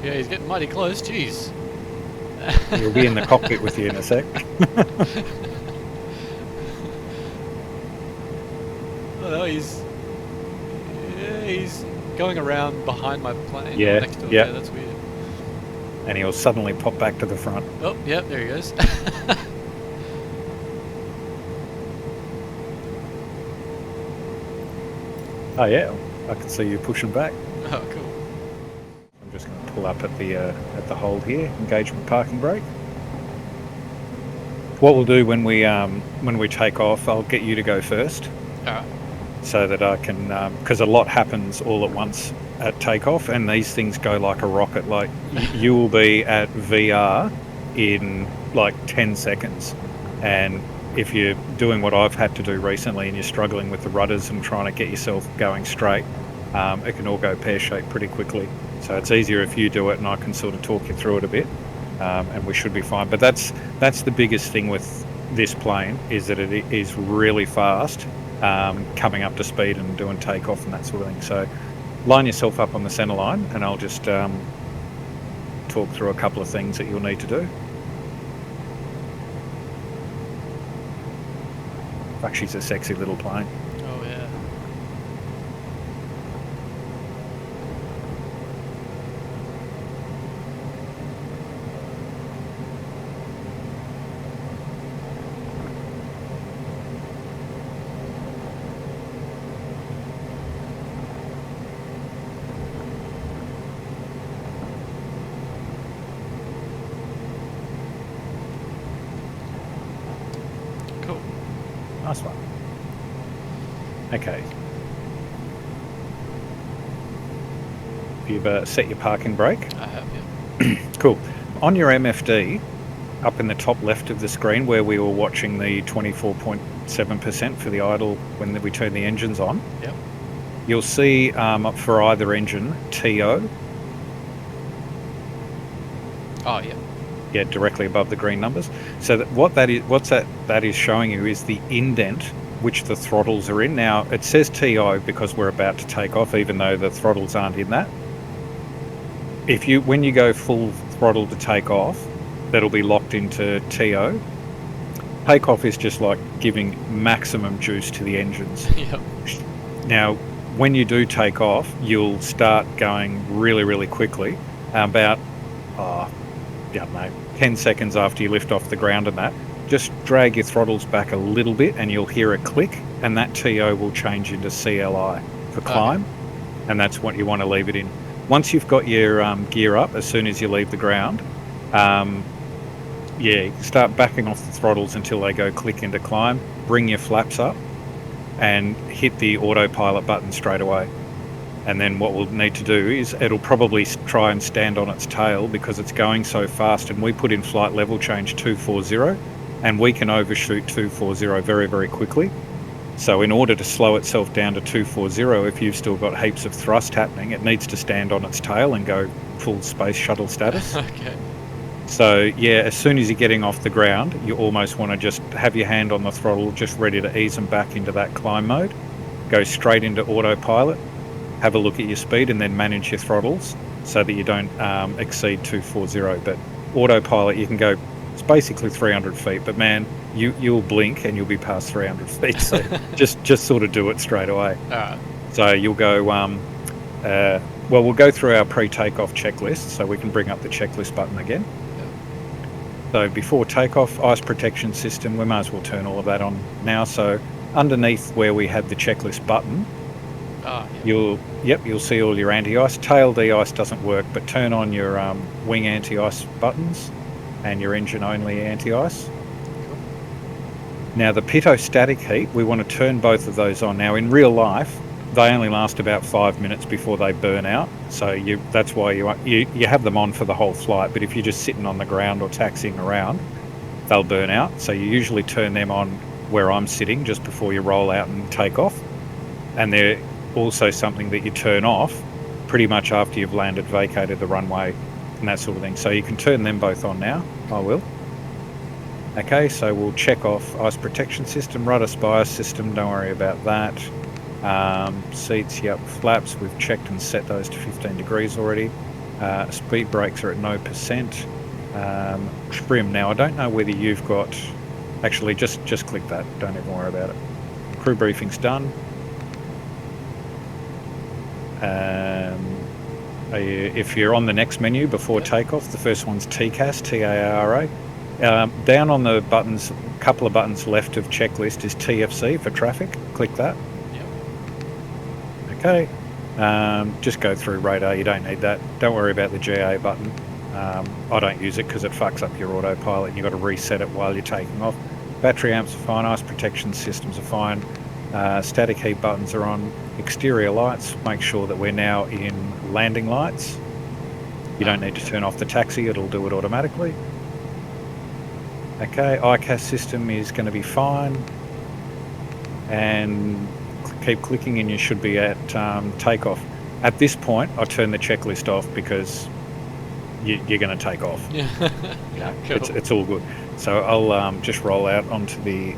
Speaker 2: yeah, he's getting mighty close, jeez.
Speaker 1: he'll be in the cockpit with you in a sec.
Speaker 2: Oh no, he's going around behind my plane.
Speaker 1: Yeah,
Speaker 2: next to it.
Speaker 1: yeah.
Speaker 2: Yeah, that's weird.
Speaker 1: and he'll suddenly pop back to the front.
Speaker 2: Oh, yeah, there he goes.
Speaker 1: Oh yeah, I can see you pushing back.
Speaker 2: Oh, cool.
Speaker 1: I'm just going to pull up at the hold here, engagement parking brake. What we'll do when we take off, I'll get you to go first,
Speaker 2: Alright.
Speaker 1: so that I can, because a lot happens all at once at takeoff, and these things go like a rocket. Like you will be at VR in like 10 seconds, and if you're doing what I've had to do recently and you're struggling with the rudders and trying to get yourself going straight, it can all go pear-shaped pretty quickly. So it's easier if you do it and I can sort of talk you through it a bit, and we should be fine. But that's the biggest thing with this plane, is that it is really fast, coming up to speed and doing takeoff and that sort of thing. So line yourself up on the centre line and I'll just talk through a couple of things that you'll need to do. Fuck, she's a sexy little plane.
Speaker 2: Oh, yeah. Cool.
Speaker 1: Nice one. Okay. You've set your parking brake.
Speaker 2: I have, yeah.
Speaker 1: Cool. On your MFD, up in the top left of the screen where we were watching the 24.7% for the idle when we turn the engines on,
Speaker 2: Yep.
Speaker 1: you'll see for either engine, TO,
Speaker 2: Oh, yeah.
Speaker 1: yeah, directly above the green numbers. So that is showing you is the indent which the throttles are in. Now it says TO because we're about to take off, even though the throttles aren't in that. When you go full throttle to take off, that'll be locked into TO. Takeoff is just like giving maximum juice to the engines.
Speaker 2: Yep.
Speaker 1: Now, when you do take off, you'll start going really, really quickly. About, I don't know, 10 seconds after you lift off the ground and that, just drag your throttles back a little bit and you'll hear a click, and that TO will change into CLI for climb, and that's what you want to leave it in. Once you've got your gear up, as soon as you leave the ground, start backing off the throttles until they go click into climb, bring your flaps up and hit the autopilot button straight away. And then what we'll need to do is it'll probably try and stand on its tail because it's going so fast, and we put in flight level change 240 and we can overshoot 240 very, very quickly. So in order to slow itself down to 240, if you've still got heaps of thrust happening, it needs to stand on its tail and go full space shuttle status.
Speaker 2: Okay.
Speaker 1: So yeah, as soon as you're getting off the ground, you almost want to just have your hand on the throttle, just ready to ease them back into that climb mode. Go straight into autopilot, have a look at your speed, and then manage your throttles so that you don't exceed 240. But autopilot, you can go, it's basically 300 feet, but man, you'll blink and you'll be past 300 feet. So just sort of do it straight away.
Speaker 2: All right.
Speaker 1: So you'll go, we'll go through our pre-takeoff checklist, so we can bring up the checklist button again. So before takeoff, ice protection system, we might as well turn all of that on now. So underneath where we had the checklist button, you'll see all your anti-ice. Tail de-ice doesn't work, but turn on your wing anti-ice buttons and your engine only anti-ice. Now the pitot-static heat, we want to turn both of those on. Now in real life, they only last about 5 minutes before they burn out. So that's why you have them on for the whole flight. But if you're just sitting on the ground or taxiing around, they'll burn out. So you usually turn them on where I'm sitting just before you roll out and take off. And they're also something that you turn off pretty much after you've landed, vacated the runway and that sort of thing. So you can turn them both on now. I will. Okay, so we'll check off ice protection system, rudder spire system, don't worry about that. Seats, yep. Flaps, we've checked and set those to 15 degrees already. Speed brakes are at no percent. Trim, now I don't know whether you've got, actually just click that, don't even worry about it. Crew briefing's done. If you're on the next menu before takeoff, the first one's TCAS, T-A-R-A. Down on the buttons, a couple of buttons left of checklist is TFC for traffic. Click that.
Speaker 2: Yep.
Speaker 1: Okay. Just go through radar. You don't need that. Don't worry about the GA button. I don't use it because it fucks up your autopilot and you've got to reset it while you're taking off. Battery amps are fine. Ice protection systems are fine. Static heat buttons are on. Exterior lights, make sure that we're now in landing lights. You don't need to turn off the taxi, it'll do it automatically. Okay, ICAS system is going to be fine. And keep clicking and you should be at takeoff. At this point, I turn the checklist off because you're going to take off.
Speaker 2: Yeah. Cool.
Speaker 1: It's all good. So I'll just roll out onto the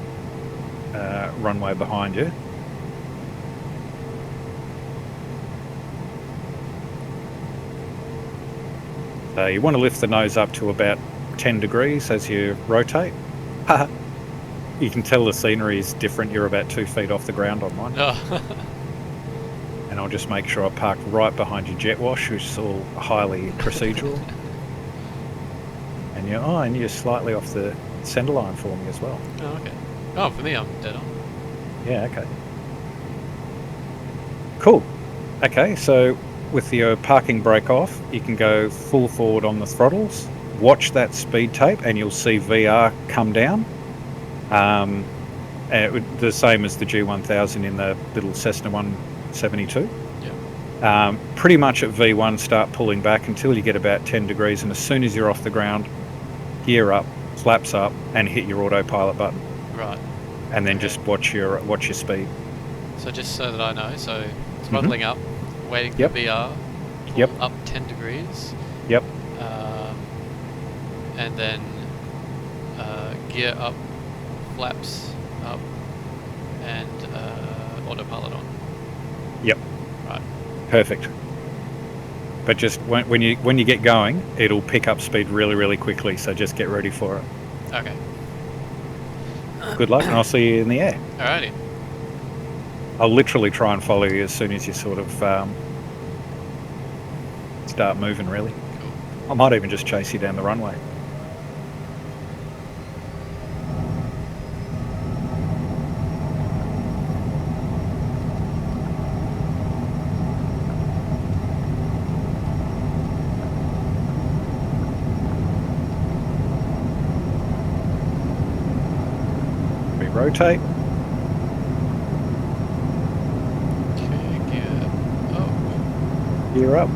Speaker 1: runway behind you. So you want to lift the nose up to about 10 degrees as you rotate. You can tell the scenery is different. You're about 2 feet off the ground on mine.
Speaker 2: Oh.
Speaker 1: And I'll just make sure I park right behind your jet wash, which is all highly procedural. And you're slightly off the centre line for me as well.
Speaker 2: Oh, okay. Oh, for me, I'm dead on.
Speaker 1: Yeah, okay. Cool. Okay, so with your parking brake off, you can go full forward on the throttles. Watch that speed tape and you'll see VR come down. The same as the G1000 in the little Cessna 172.
Speaker 2: Yeah.
Speaker 1: Pretty much at V1 start pulling back until you get about 10 degrees, and as soon as you're off the ground, gear up, flaps up and hit your autopilot button.
Speaker 2: Right.
Speaker 1: And then just watch your speed.
Speaker 2: So just so that I know, so throttling up, waiting for
Speaker 1: Yep.
Speaker 2: VR, pull
Speaker 1: Yep.
Speaker 2: up 10 degrees.
Speaker 1: Yep.
Speaker 2: And then gear up, flaps up, and autopilot on.
Speaker 1: Yep.
Speaker 2: Right.
Speaker 1: Perfect. But just when you get going, it'll pick up speed really, really quickly. So just get ready for it.
Speaker 2: Okay.
Speaker 1: Good luck, and I'll see you in the air.
Speaker 2: Alrighty.
Speaker 1: I'll literally try and follow you as soon as you sort of start moving, really.
Speaker 2: Cool.
Speaker 1: I might even just chase you down the runway. Rotate.
Speaker 2: Okay, gear up.
Speaker 1: Gear up.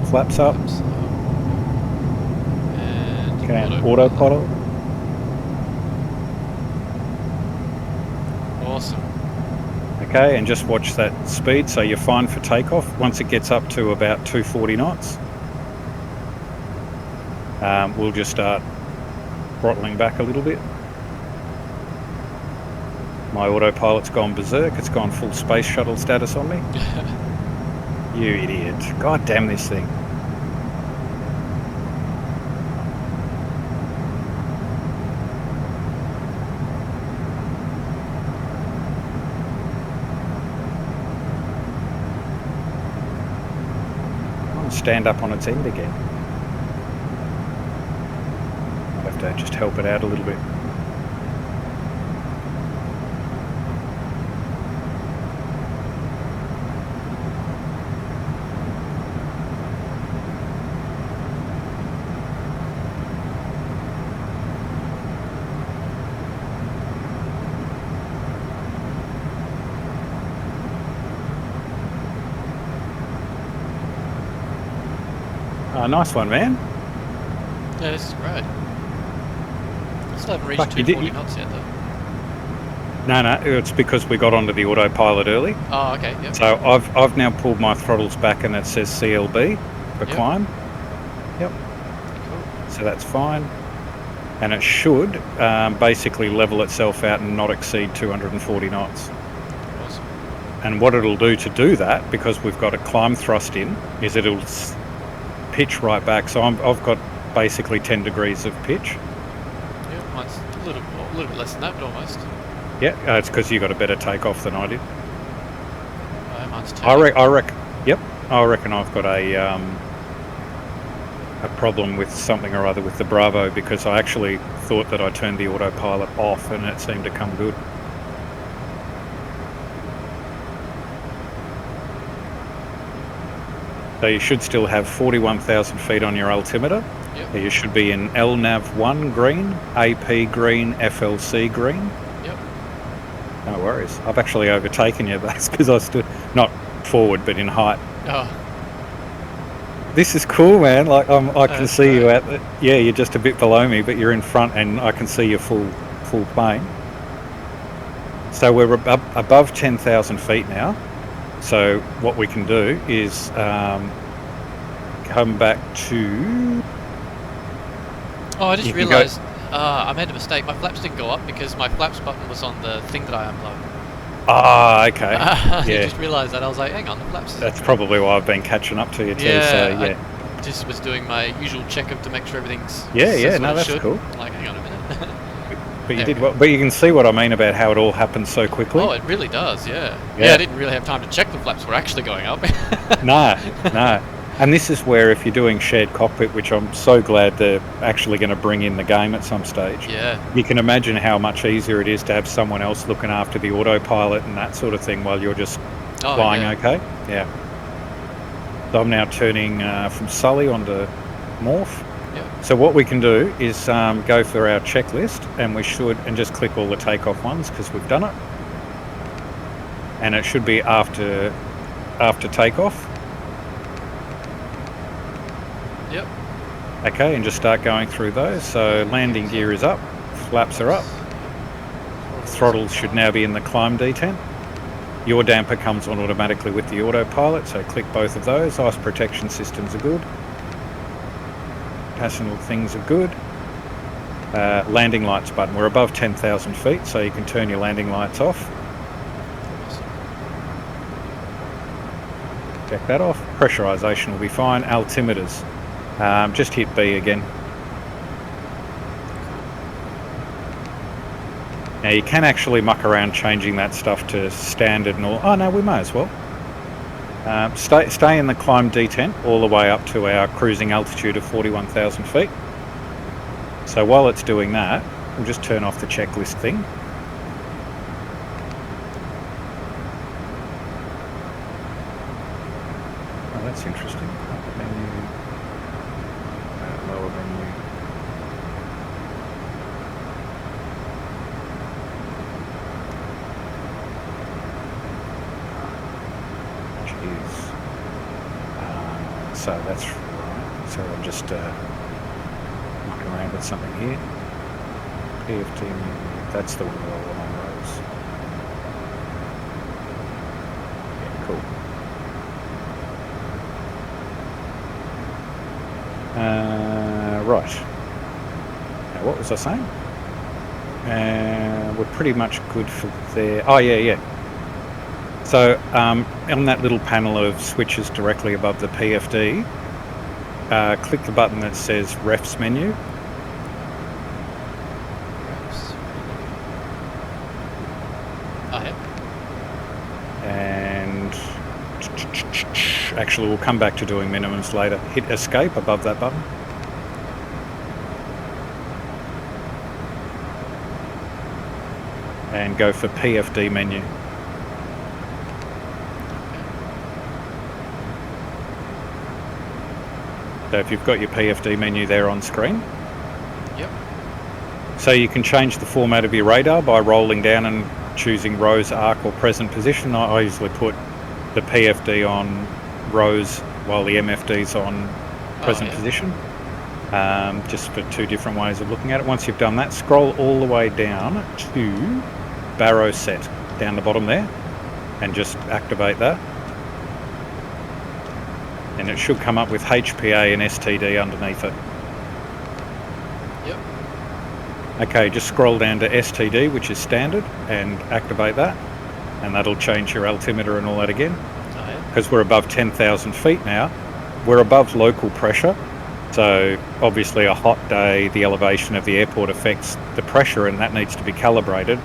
Speaker 1: Flaps up.
Speaker 2: Flaps up. And
Speaker 1: Okay, and autopilot.
Speaker 2: Awesome.
Speaker 1: Okay, and just watch that speed, so you're fine for takeoff. Once it gets up to about 240 knots, we'll just start throttling back a little bit. My autopilot's gone berserk. It's gone full space shuttle status on me. You idiot. God damn this thing. I'll stand up on its end again. I'll have to just help it out a little bit. Nice one, man.
Speaker 2: Yeah, this is great. Still haven't reached
Speaker 1: Fuck, you
Speaker 2: 240
Speaker 1: did-
Speaker 2: knots yet, though.
Speaker 1: No, it's because we got onto the autopilot early.
Speaker 2: Oh, okay, yep.
Speaker 1: So I've now pulled my throttles back and it says CLB for
Speaker 2: Yep.
Speaker 1: climb. Yep.
Speaker 2: Cool.
Speaker 1: So that's fine. And it should basically level itself out and not exceed 240 knots.
Speaker 2: Awesome.
Speaker 1: And what it'll do to do that, because we've got a climb thrust in, is it'll pitch right back. So I've got basically 10 degrees of pitch.
Speaker 2: Yeah, mine's a little bit less than that, but almost.
Speaker 1: Yeah, it's because you got a better takeoff than I did.
Speaker 2: Mine's 2.
Speaker 1: I reckon. Yep. I reckon I've got a problem with something or other with the Bravo, because I actually thought that I turned the autopilot off and it seemed to come good. So you should still have 41,000 feet on your altimeter.
Speaker 2: Yep.
Speaker 1: You should be in LNAV1 green, AP green, FLC green.
Speaker 2: Yep.
Speaker 1: No worries. I've actually overtaken you. That's because I stood not forward but in height.
Speaker 2: Oh,
Speaker 1: This is cool, man. Like I can
Speaker 2: That's
Speaker 1: see you
Speaker 2: great.
Speaker 1: at the, yeah, you're just a bit below me, but you're in front, and I can see your full plane. So we're above 10,000 feet now. So what we can do is come back to.
Speaker 2: oh! I just
Speaker 1: You can go-
Speaker 2: realised I made a mistake. My flaps didn't go up because my flaps button was on the thing that I unplugged.
Speaker 1: Ah, okay.
Speaker 2: I
Speaker 1: Yeah.
Speaker 2: just realised that. I was like, hang on, the flaps.
Speaker 1: That's probably why I've been catching up to you too.
Speaker 2: Yeah,
Speaker 1: So yeah,
Speaker 2: I just was doing my usual checkup to make sure everything's.
Speaker 1: Yeah,
Speaker 2: says
Speaker 1: yeah,
Speaker 2: what
Speaker 1: no,
Speaker 2: it
Speaker 1: that's
Speaker 2: should.
Speaker 1: cool.
Speaker 2: Like, hang on a minute.
Speaker 1: but you
Speaker 2: There
Speaker 1: did
Speaker 2: we go.
Speaker 1: well. But you can see what I mean about how it all happens so quickly.
Speaker 2: Oh, it really does. Yeah.
Speaker 1: Yeah.
Speaker 2: Yeah, I didn't really have time to check the flaps were actually going up.
Speaker 1: No. And this is where, if you're doing shared cockpit, which I'm so glad they're actually going to bring in the game at some stage,
Speaker 2: Yeah.
Speaker 1: you can imagine how much easier it is to have someone else looking after the autopilot and that sort of thing while you're just
Speaker 2: Oh,
Speaker 1: flying
Speaker 2: yeah.
Speaker 1: okay. Yeah. So I'm now turning from Sully onto Morph.
Speaker 2: Yeah.
Speaker 1: So what we can do is go for our checklist, and we should, and just click all the takeoff ones because we've done it. And it should be after takeoff.
Speaker 2: Yep.
Speaker 1: Okay, and just start going through those. So landing gear is up, flaps are up, throttles should now be in the climb detent. Your damper comes on automatically with the autopilot, so click both of those. Ice protection systems are good. Passenger things are good. Landing lights button. We're above 10,000 feet, so you can turn your landing lights off. Check that off. Pressurization will be fine. Altimeters. Just hit B again. Now you can actually muck around changing that stuff to standard and all. Oh no, we may as well. Stay in the climb detent all the way up to our cruising altitude of 41,000 feet. So while it's doing that, we'll just turn off the checklist thing. Oh, that's interesting. Upper menu, lower menu. Jeez. So that's right. So I'll just muck around with something here. PFT menu. That's the one that I want on rows. Yeah, cool. Right. Now, what was I saying? We're pretty much good for there. Oh, yeah. So on that little panel of switches directly above the PFD, click the button that says Refs menu.
Speaker 2: Oh, yeah.
Speaker 1: And actually we'll come back to doing minimums later. Hit escape above that button. And go for PFD menu. So if you've got your PFD menu there on screen.
Speaker 2: Yep.
Speaker 1: So you can change the format of your radar by rolling down and choosing rose, arc or present position. I usually put the PFD on rose while the MFD's on present position. Just for two different ways of looking at it. Once you've done that, scroll all the way down to Barrow set down the bottom there and just activate that. And it should come up with HPA and STD underneath it.
Speaker 2: Yep.
Speaker 1: Okay, just scroll down to STD, which is standard, and activate that. And that'll change your altimeter and all that again.
Speaker 2: Oh, yeah.
Speaker 1: Because we're above 10,000 feet now. We're above local pressure. So obviously a hot day, the elevation of the airport affects the pressure and that needs to be calibrated.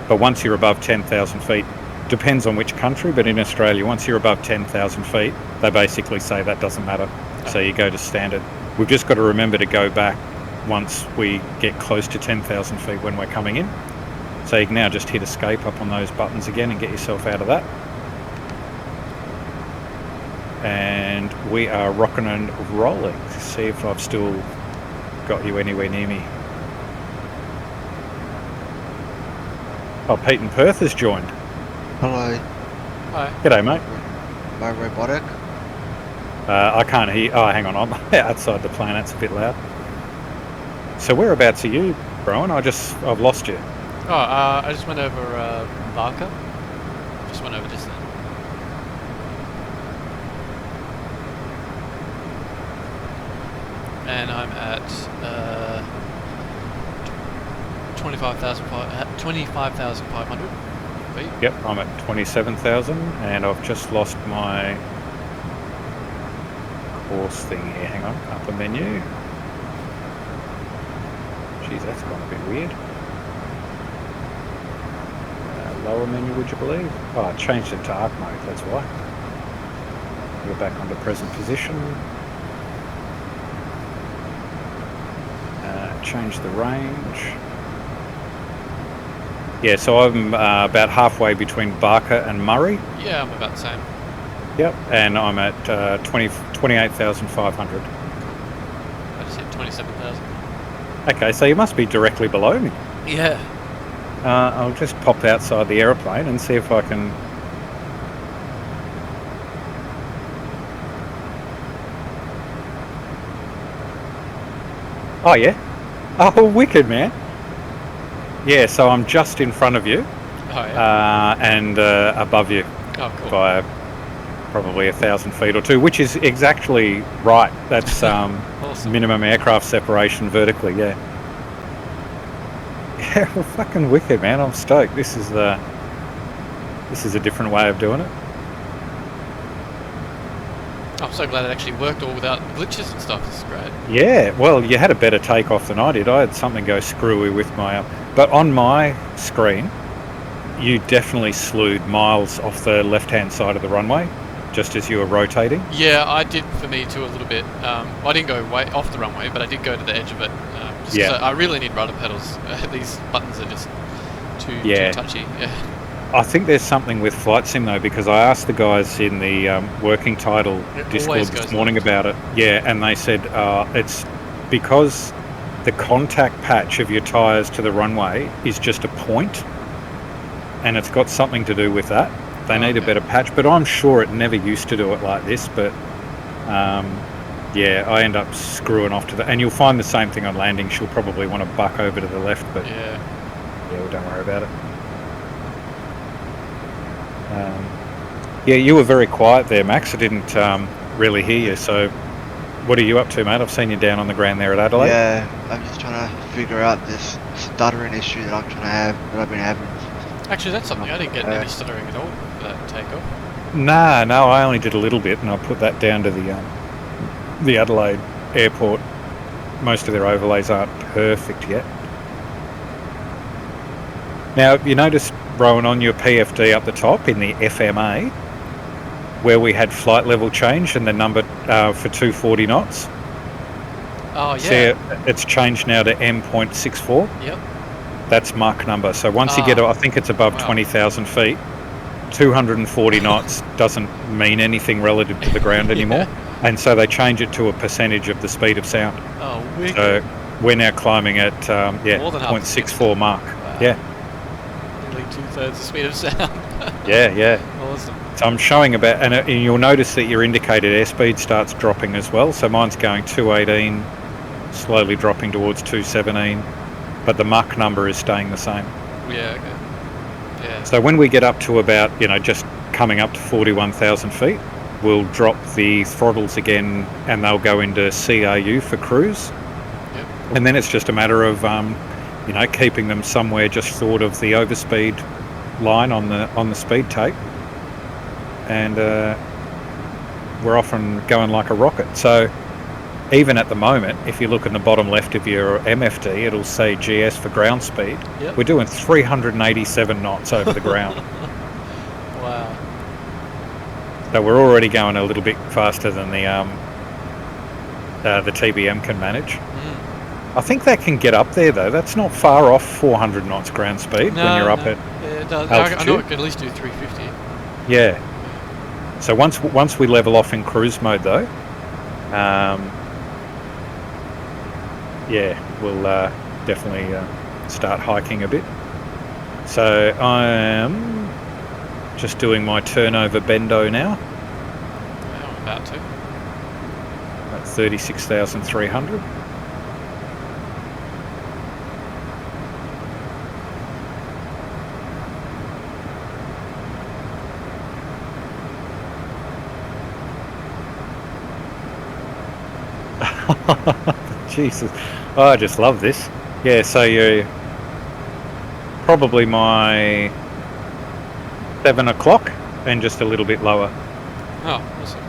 Speaker 1: But once you're above 10,000 feet, depends on which country, but in Australia, once you're above 10,000 feet, they basically say that doesn't matter. So you go to standard. We've just got to remember to go back once we get close to 10,000 feet when we're coming in. So you can now just hit escape up on those buttons again and get yourself out of that. And we are rocking and rolling. See if I've still got you anywhere near me. Oh, Pete in Perth has joined.
Speaker 4: Hello.
Speaker 2: Hi.
Speaker 1: G'day, mate.
Speaker 4: Am I robotic?
Speaker 1: I can't hear. Oh, hang on. I'm outside the plane. That's a bit loud. So whereabouts are you, Rowan? I've lost you.
Speaker 2: Oh, I just went over Barker. Just went over just then. And I'm at 25,500 feet.
Speaker 1: Yep, I'm at 27,000, and I've just lost my course thing here. Hang on, upper menu. Geez, that's gone a bit weird. Lower menu, would you believe? Oh, I changed it to arc mode, that's why. Go back onto present position. Change the range. Yeah, so I'm about halfway between Barker and Murray.
Speaker 2: Yeah, I'm about the same.
Speaker 1: Yep, and I'm at 28,500.
Speaker 2: I just hit 27,000.
Speaker 1: Okay, so you must be directly below me.
Speaker 2: Yeah.
Speaker 1: I'll just pop outside the aeroplane and see if I can... Oh, yeah? Oh, wicked, man. Yeah, so I'm just in front of you.
Speaker 2: Oh, yeah.
Speaker 1: And above you
Speaker 2: Oh, cool.
Speaker 1: by probably 1,000 feet or two, which is exactly right. That's
Speaker 2: Awesome.
Speaker 1: minimum aircraft separation vertically, yeah. Yeah, well, fucking wicked, man. I'm stoked. This is a different way of doing it.
Speaker 2: I'm so glad it actually worked all without glitches and stuff. This is great.
Speaker 1: Yeah, well, you had a better takeoff than I did. I had something go screwy with my... but on my screen, you definitely slewed miles off the left-hand side of the runway, just as you were rotating.
Speaker 2: Yeah, I did for me too a little bit. I didn't go way off the runway, but I did go to the edge of it. Just 'cause I really need rudder pedals. These buttons are just too touchy. Yeah.
Speaker 1: I think there's something with Flight Sim though, because I asked the guys in the working title Discord this morning about it. Yeah, and they said it's because the contact patch of your tyres to the runway is just a point, and it's got something to do with that. They need a better patch, but I'm sure it never used to do it like this. But yeah, I end up screwing off to the... and you'll find the same thing on landing. She'll probably want to buck over to the left, but yeah, well, don't worry about it. Yeah, you were very quiet there, Max. I didn't really hear you. So what are you up to, mate? I've seen you down on the ground there at Adelaide.
Speaker 4: Yeah, I'm just trying to figure out this stuttering issue that I'm trying to have, that I've been having.
Speaker 2: Actually, that's something. I didn't get any stuttering at all for that takeoff.
Speaker 1: Nah, no, I only did a little bit, and I put that down to the Adelaide airport. Most of their overlays aren't perfect yet. Now, you noticed, Rowan, on your PFD up the top in the FMA, where we had flight level change and the number for 240 knots.
Speaker 2: Oh, yeah.
Speaker 1: See, it's changed now to M.64.
Speaker 2: Yep.
Speaker 1: That's Mach number. So once you get, I think it's above 20,000 feet, 240 knots doesn't mean anything relative to the ground anymore. And so they change it to a percentage of the speed of sound.
Speaker 2: Oh, wicked.
Speaker 1: So we're now climbing at,
Speaker 2: More than
Speaker 1: 0.64 Mach.
Speaker 2: Wow.
Speaker 1: Yeah.
Speaker 2: Nearly 2/3 the speed of sound.
Speaker 1: Yeah.
Speaker 2: Awesome.
Speaker 1: So I'm showing about, and you'll notice that your indicated airspeed starts dropping as well. So mine's going 218, slowly dropping towards 217, but the Mach number is staying the same.
Speaker 2: Yeah, okay. Yeah.
Speaker 1: So when we get up to about, just coming up to 41,000 feet, we'll drop the throttles again, and they'll go into CRU for cruise.
Speaker 2: Yep.
Speaker 1: And then it's just a matter of, keeping them somewhere just short of the overspeed line on the speed tape. And we're off and going like a rocket. So even at the moment, if you look in the bottom left of your MFD, it'll say GS for ground speed.
Speaker 2: Yep.
Speaker 1: We're doing 387 knots over the ground.
Speaker 2: Wow.
Speaker 1: So we're already going a little bit faster than the TBM can manage.
Speaker 2: Mm.
Speaker 1: I think that can get up there though. That's not far off 400 knots ground speed when you're up at
Speaker 2: yeah, it does.
Speaker 1: altitude.
Speaker 2: I know it can at least do 350.
Speaker 1: Yeah. So once we level off in cruise mode though, yeah, we'll definitely start hiking a bit. So I am just doing my turnover bendo now
Speaker 2: Yeah, I'm about to.
Speaker 1: at 36,300. Jesus, oh, I just love this. Yeah, so you're probably my 7 o'clock and just a little bit lower.
Speaker 2: Oh, awesome.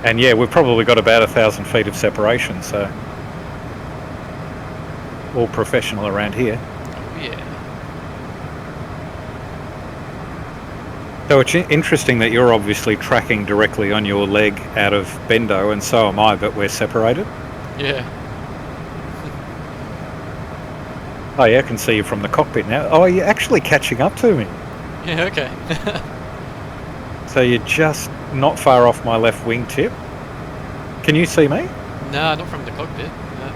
Speaker 1: And yeah, we've probably got about 1,000 feet of separation, so all professional around here.
Speaker 2: Oh, yeah.
Speaker 1: So it's interesting that you're obviously tracking directly on your leg out of bendo, and so am I, but we're separated.
Speaker 2: Yeah.
Speaker 1: Oh yeah, I can see you from the cockpit now. Oh, you're actually catching up to me.
Speaker 2: Yeah, okay.
Speaker 1: So you're just not far off my left wing tip. Can you see me?
Speaker 2: No, not from the cockpit. No.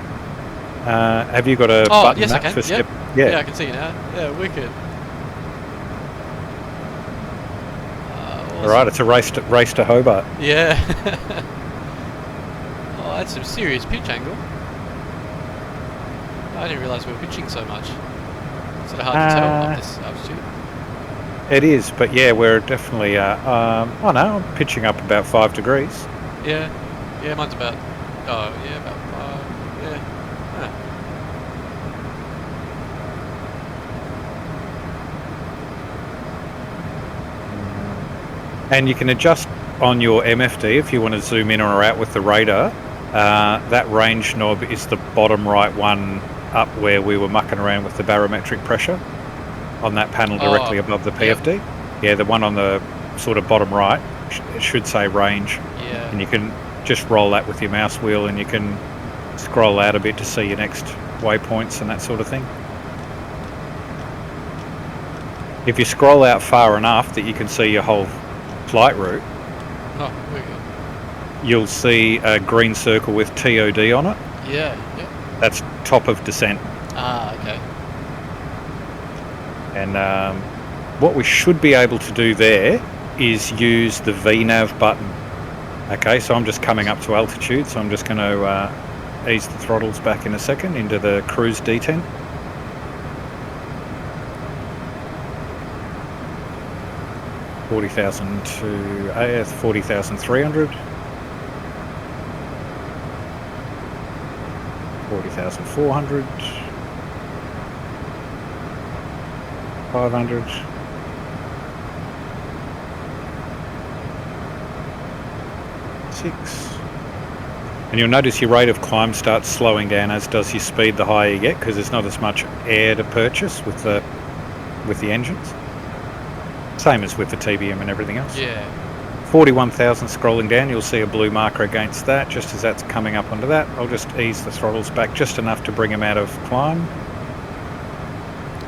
Speaker 1: Have you got a
Speaker 2: Oh,
Speaker 1: button
Speaker 2: yes, I
Speaker 1: map
Speaker 2: can.
Speaker 1: for
Speaker 2: Yep.
Speaker 1: step?
Speaker 2: Yeah, I can see you now. Yeah, wicked.
Speaker 1: All right, it's a race to Hobart.
Speaker 2: Yeah. Oh, that's some serious pitch angle. I didn't realise we were pitching so much. It's sort of hard to tell at this altitude.
Speaker 1: It is, but yeah, we're definitely. I know, I'm pitching up about 5 degrees.
Speaker 2: Yeah. Yeah, mine's about. Oh, yeah, about 5. Yeah. Huh.
Speaker 1: And you can adjust on your MFD if you want to zoom in or out with the radar. That range knob is the bottom right one up where we were mucking around with the barometric pressure on that panel directly above the PFD. Yep. Yeah, the one on the sort of bottom right should say range.
Speaker 2: Yeah.
Speaker 1: And you can just roll that with your mouse wheel and you can scroll out a bit to see your next waypoints and that sort of thing. If you scroll out far enough that you can see your whole flight route, you'll see a green circle with TOD on it.
Speaker 2: Yeah, yeah.
Speaker 1: That's top of descent.
Speaker 2: Ah, okay.
Speaker 1: And what we should be able to do there is use the VNAV button. Okay, so I'm just coming up to altitude, so I'm just going to ease the throttles back in a second into the cruise detent. $40,000 to AS 40,300. 40,400. 500. 6. And you'll notice your rate of climb starts slowing down, as does your speed the higher you get, because there's not as much air to purchase with the engines. Same as with the TBM and everything else.
Speaker 2: Yeah.
Speaker 1: 41,000 scrolling down, you'll see a blue marker against that. Just as that's coming up onto that, I'll just ease the throttles back just enough to bring them out of climb.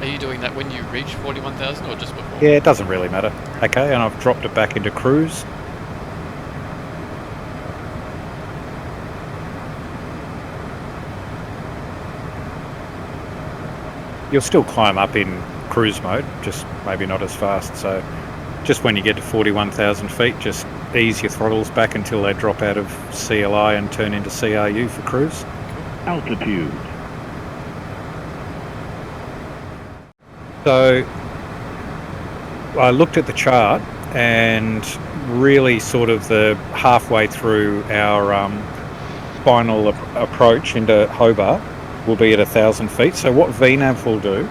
Speaker 2: Are you doing that when you reach 41,000 or just before?
Speaker 1: Yeah, it doesn't really matter. Okay, and I've dropped it back into cruise. You'll still climb up in cruise mode, just maybe not as fast. So just when you get to 41,000 feet, just ease your throttles back until they drop out of CLI and turn into CRU for cruise.
Speaker 5: Altitude.
Speaker 1: So I looked at the chart, and really sort of the halfway through our final approach into Hobart will be at 1,000 feet. So what VNAV will do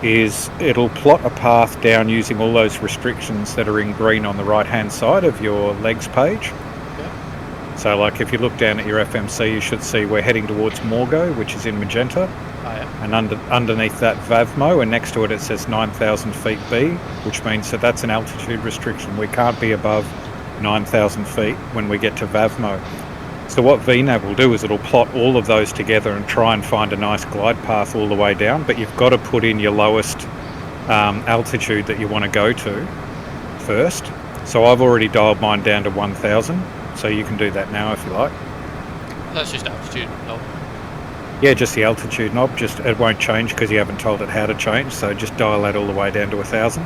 Speaker 1: is it'll plot a path down using all those restrictions that are in green on the right hand side of your legs page.
Speaker 2: Yeah.
Speaker 1: So like if you look down at your FMC, you should see we're heading towards Morgo, which is in magenta.
Speaker 2: yeah.
Speaker 1: And underneath that VAVMO, and next to it says 9,000 feet B, which means that that's an altitude restriction. We can't be above 9,000 feet when we get to VAVMO. So what VNAV will do is it'll plot all of those together and try and find a nice glide path all the way down, but you've got to put in your lowest altitude that you want to go to first. So I've already dialed mine down to 1,000, so you can do that now if you like.
Speaker 2: That's just altitude. No.
Speaker 1: Yeah, just the altitude knob. Just it won't change because you haven't told it how to change. So just dial that all the way down to 1,000.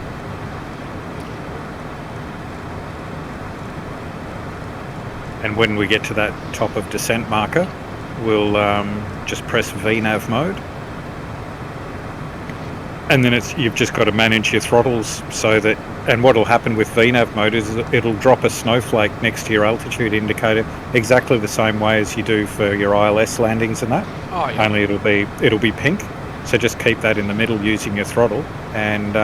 Speaker 1: And when we get to that top of descent marker, we'll just press VNAV mode. And then you've just got to manage your throttles so that, and what will happen with VNAV mode is it'll drop a snowflake next to your altitude indicator exactly the same way as you do for your ILS landings and that.
Speaker 2: Oh, yeah.
Speaker 1: Only it'll be pink. So just keep that in the middle using your throttle, and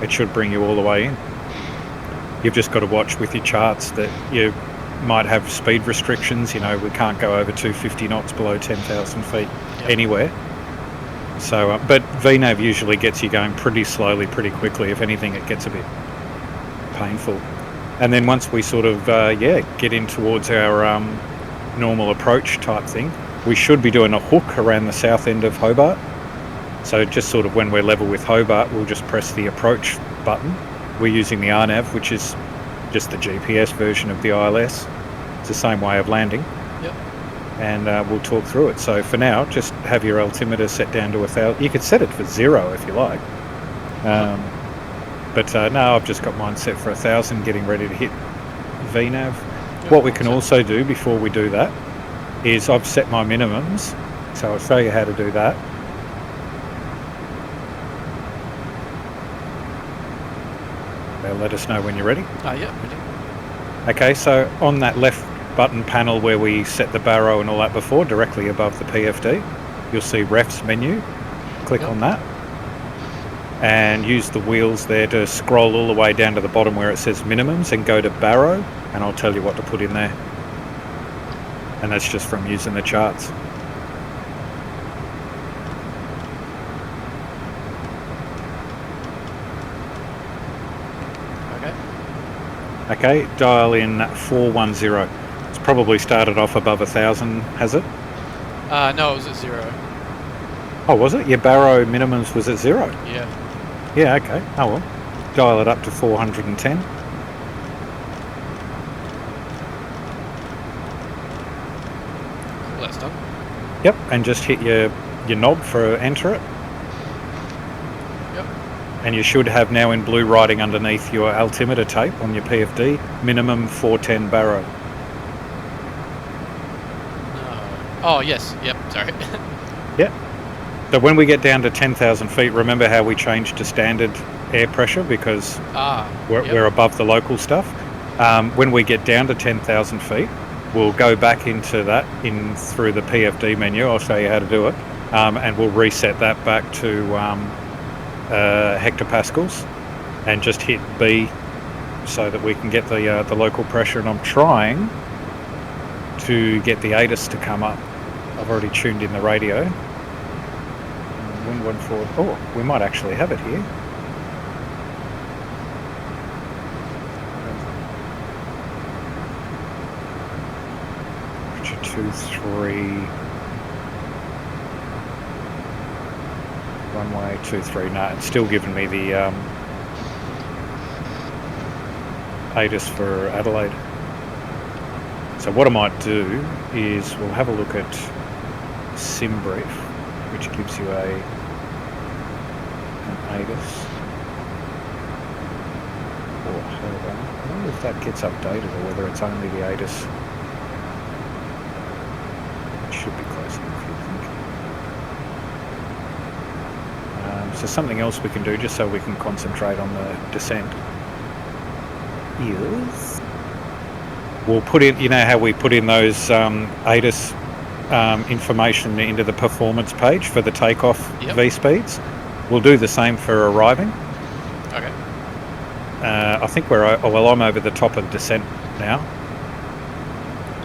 Speaker 1: it should bring you all the way in. You've just got to watch with your charts that you might have speed restrictions. You know, we can't go over 250 knots below 10,000 feet anywhere. So, but VNAV usually gets you going pretty slowly, pretty quickly. If anything, it gets a bit painful. And then once we sort of, get in towards our normal approach type thing, we should be doing a hook around the south end of Hobart. So just sort of when we're level with Hobart, we'll just press the approach button. We're using the RNAV, which is just the GPS version of the ILS. It's the same way of landing.
Speaker 2: Yep.
Speaker 1: And we'll talk through it. So for now, just have your altimeter set down to 1,000. You could set it for 0 if you like. But no, I've just got mine set for 1,000, getting ready to hit VNAV.
Speaker 2: Yep.
Speaker 1: What we can also do before we do that is I've set my minimums. So I'll show you how to do that. They'll let us know when you're ready.
Speaker 2: Yeah, ready.
Speaker 1: Okay, so on that left button panel where we set the baro and all that before, directly above the PFD, you'll see refs menu. Click on that and use the wheels there to scroll all the way down to the bottom where it says minimums and go to baro, and I'll tell you what to put in there. And that's just from using the charts. Okay, dial in 410. It's probably started off above 1,000, has it?
Speaker 2: No, it was at 0.
Speaker 1: Oh, was it? Your baro minimums was at 0?
Speaker 2: Yeah.
Speaker 1: Yeah, okay. Oh well. Dial it up to 410.
Speaker 2: Cool, that's done.
Speaker 1: Yep, and just hit your knob for enter it.
Speaker 2: Yep.
Speaker 1: And you should have now in blue writing underneath your altimeter tape on your PFD, minimum 410 baro.
Speaker 2: No. Oh, yes. Yep, sorry.
Speaker 1: Yep. So when we get down to 10,000 feet, remember how we changed to standard air pressure because we're above the local stuff? When we get down to 10,000 feet, we'll go back into that through the PFD menu. I'll show you how to do it. And we'll reset that back to hectopascals and just hit B so that we can get the local pressure. And I'm trying to get the ADAS to come up. I've already tuned in the radio. Wind 14. Oh, we might actually have it here. Richard 23. Runway 23. No, it's still giving me the ADAS for Adelaide. So what I might do is we'll have a look at SimBrief, which gives you an ADAS. Oh, hold on. I wonder if that gets updated or whether it's only the ADAS. It should be close enough, you think. So something else we can do just so we can concentrate on the descent is we'll put in, you know how we put in those ADAS information into the performance page for the takeoff V speeds. We'll do the same for arriving.
Speaker 2: Okay.
Speaker 1: I think I'm over the top of descent now.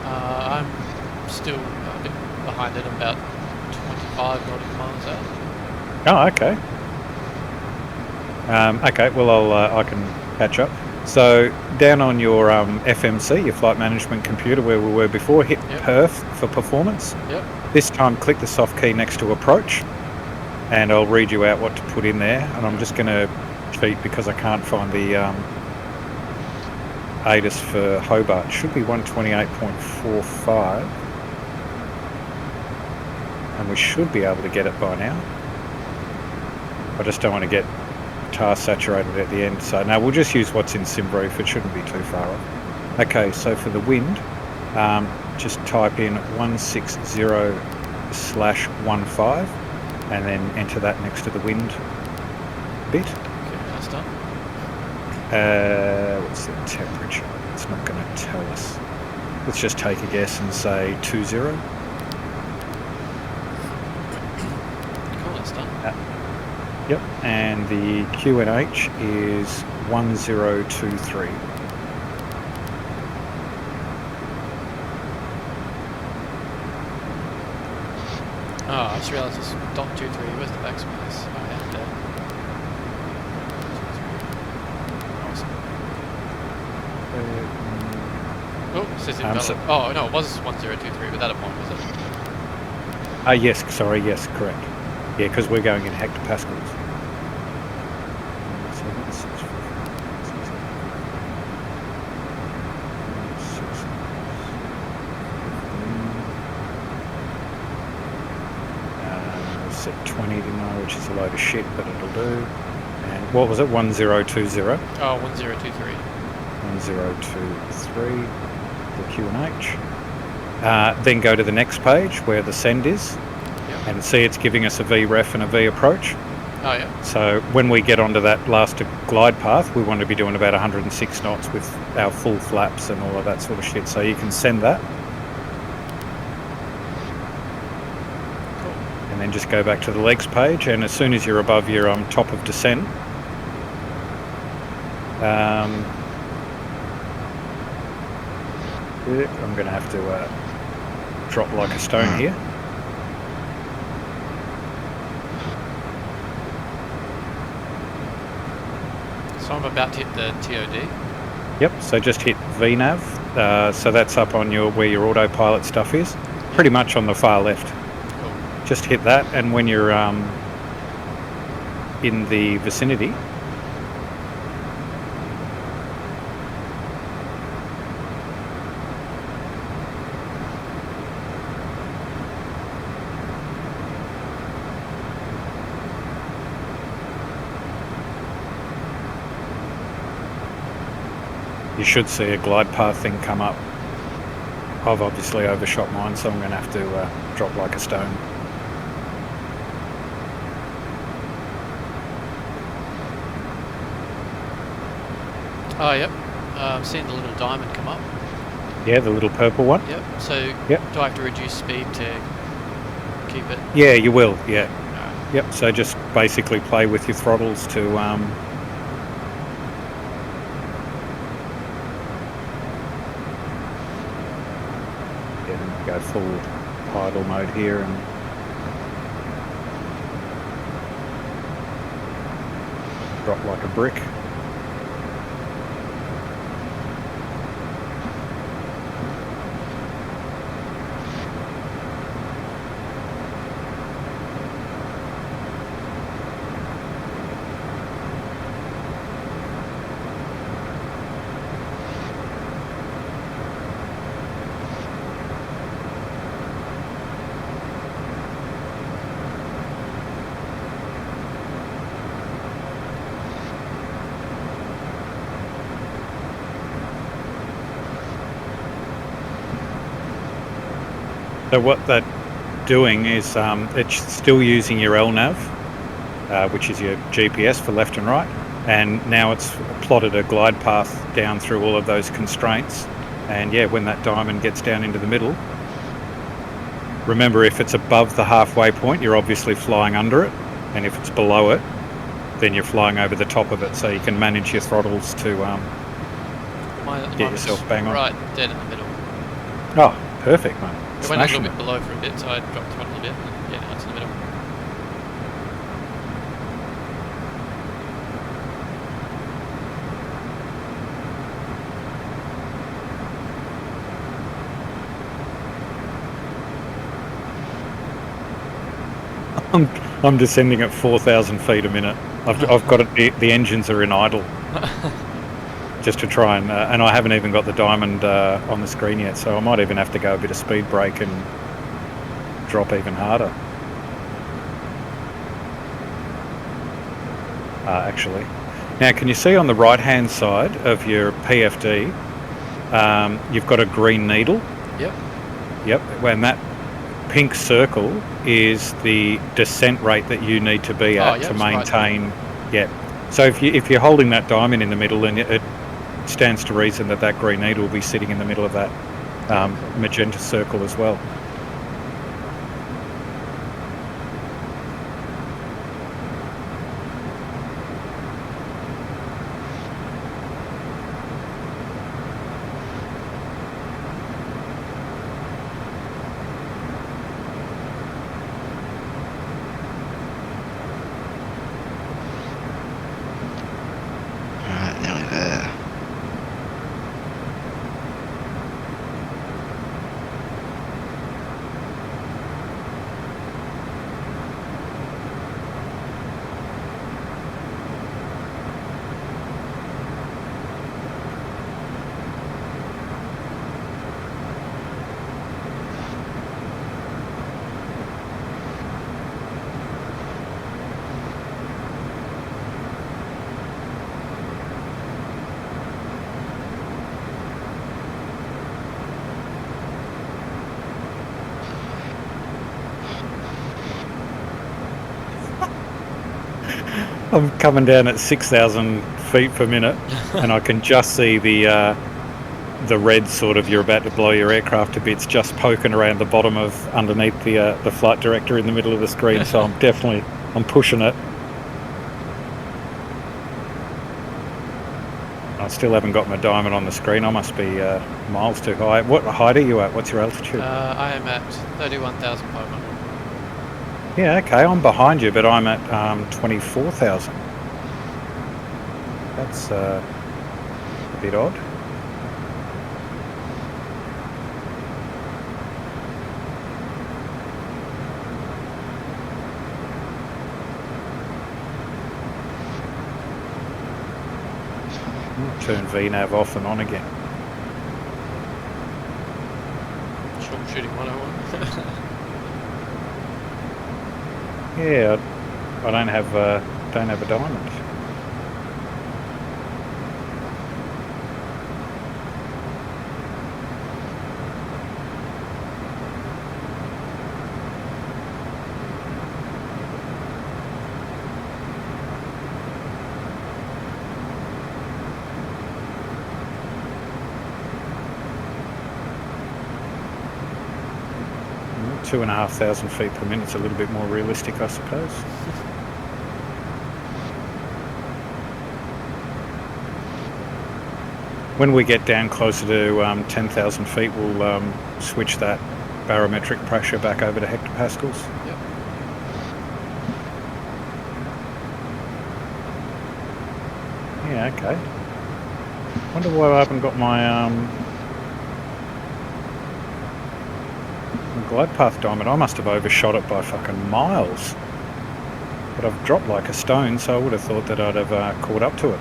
Speaker 2: I'm still a bit behind it, about 5 nautical miles out.
Speaker 1: Oh, okay. Okay, well, I can catch up. So, down on your FMC, your flight management computer, where we were before, hit
Speaker 2: Yep.
Speaker 1: Perf for performance.
Speaker 2: Yep.
Speaker 1: This time, click the soft key next to approach, and I'll read you out what to put in there. And I'm just going to cheat because I can't find the ADAS for Hobart. It should be 128.45. And we should be able to get it by now. I just don't want to get task saturated at the end. So now we'll just use what's in SimBrief. It shouldn't be too far off. Okay, so for the wind, just type in 160/15 and then enter that next to the wind bit.
Speaker 2: Okay, that's done.
Speaker 1: What's the temperature? It's not going to tell us. Let's just take a guess and say 20.
Speaker 2: Cool, that's done.
Speaker 1: Yep, and the QNH is 1023.
Speaker 2: Oh, I just realised it's .23. Where's the backspace? Oh, yeah, there. Awesome. Oh, it says invalid. Oh, no, it was 1023 without a point, was it?
Speaker 1: Yes, sorry, yes, correct. Yeah, because we're going in hectopascals. Set 20 to know, which is a load of shit, but it'll do. And what was it? 1020?
Speaker 2: Oh, 1023.
Speaker 1: 1023, the QNH. Then go to the next page where the send is,
Speaker 2: Yep.
Speaker 1: and see it's giving us a VREF and a V approach.
Speaker 2: Oh, yeah.
Speaker 1: So when we get onto that last glide path, we want to be doing about 106 knots with our full flaps and all of that sort of shit. So you can send that.
Speaker 2: Cool.
Speaker 1: And then just go back to the legs page, and as soon as you're above your top of descent, I'm going to have to drop like a stone here.
Speaker 2: So I'm about to hit the TOD.
Speaker 1: Yep, so just hit VNav. So that's up on your where your autopilot stuff is, pretty much on the far left.
Speaker 2: Cool.
Speaker 1: Just hit that, and when you're in the vicinity, you should see a glide path thing come up. I've obviously overshot mine, so I'm going to have to drop like a stone.
Speaker 2: Oh, yep. I'm seeing the little diamond come up.
Speaker 1: Yeah, the little purple one.
Speaker 2: Yep. So
Speaker 1: Yep.
Speaker 2: do I have to reduce speed to keep it?
Speaker 1: Yeah, you will. Yeah.
Speaker 2: Alright.
Speaker 1: Yep. So just basically play with your throttles to go full idle mode here and drop like a brick. So what that's doing is it's still using your LNAV, which is your GPS for left and right, and now it's plotted a glide path down through all of those constraints. And yeah, when that diamond gets down into the middle, remember if it's above the halfway point, you're obviously flying under it, and if it's below it, then you're flying over the top of it, so you can manage your throttles to get yourself bang on.
Speaker 2: Right, dead in the middle.
Speaker 1: Oh, perfect, mate.
Speaker 2: It went a little
Speaker 1: Smashing
Speaker 2: bit
Speaker 1: it.
Speaker 2: below for a bit, so I dropped throttle a bit. And, yeah, points in the middle.
Speaker 1: I'm descending at 4,000 feet a minute. I've got it. The engines are in idle, just to try and I haven't even got the diamond on the screen yet. So I might even have to go a bit of speed brake and drop even harder. Actually, now can you see on the right-hand side of your PFD, you've got a green needle?
Speaker 2: Yep.
Speaker 1: Yep. When that pink circle is the descent rate that you need to be at to maintain. Yeah. So if you're holding that diamond in the middle, then it stands to reason that that green needle will be sitting in the middle of that magenta circle as well.
Speaker 4: Alright, nearly there.
Speaker 1: I'm coming down at 6,000 feet per minute, and I can just see the red sort of, you're about to blow your aircraft to bits, just poking around the bottom of underneath the flight director in the middle of the screen. So I'm pushing it. I still haven't got my diamond on the screen. I must be miles too high. What height are you at? What's your altitude?
Speaker 2: I am at 31,500.
Speaker 1: Yeah, okay, I'm behind you, but I'm at 24,000. That's a bit odd. Turn VNav off and on again.
Speaker 2: Troubleshooting 101.
Speaker 1: Yeah, I don't have a diamond. Mm, 2,500 feet per minute is a little bit more realistic, I suppose. When we get down closer to 10,000 feet, we'll switch that barometric pressure back over to hectopascals.
Speaker 2: Yep.
Speaker 1: Yeah, okay. Wonder why I haven't got my glide path diamond. I must have overshot it by fucking miles. But I've dropped like a stone, so I would have thought that I'd have caught up to it.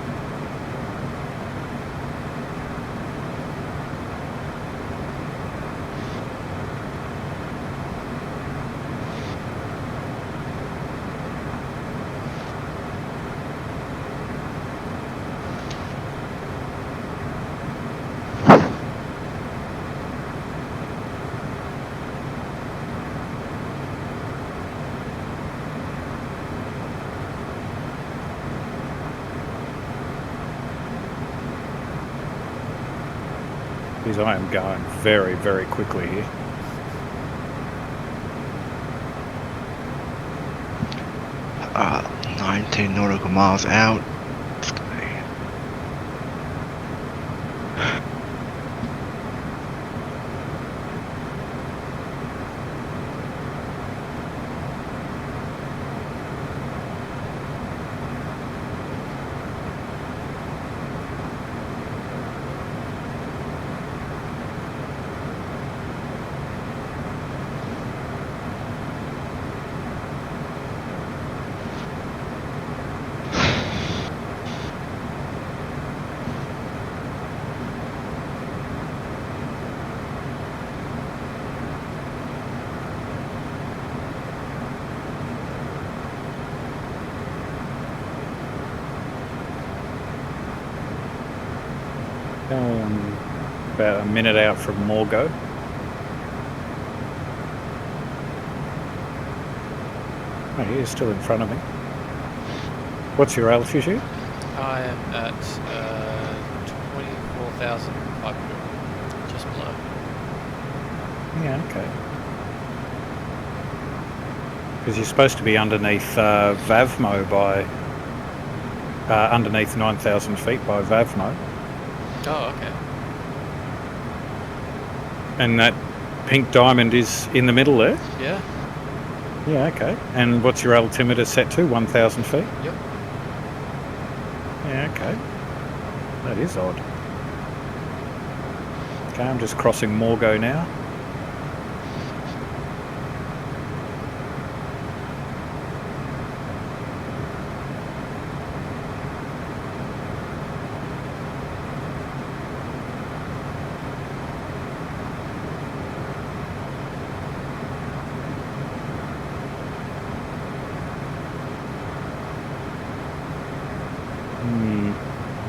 Speaker 1: Because I am going very, very quickly here.
Speaker 4: Uh, 19 nautical miles out.
Speaker 1: About a minute out from Morgo. Oh, he is still in front of me. What's your altitude?
Speaker 2: I am at 24,500, just below.
Speaker 1: Yeah, okay. Because you're supposed to be underneath VAVMO by... underneath 9,000 feet by VAVMO.
Speaker 2: Oh, okay.
Speaker 1: And that pink diamond is in the middle there?
Speaker 2: Yeah.
Speaker 1: Yeah, okay. And what's your altimeter set to? 1,000 feet?
Speaker 2: Yep.
Speaker 1: Yeah, okay. That is odd. Okay, I'm just crossing Morgo now.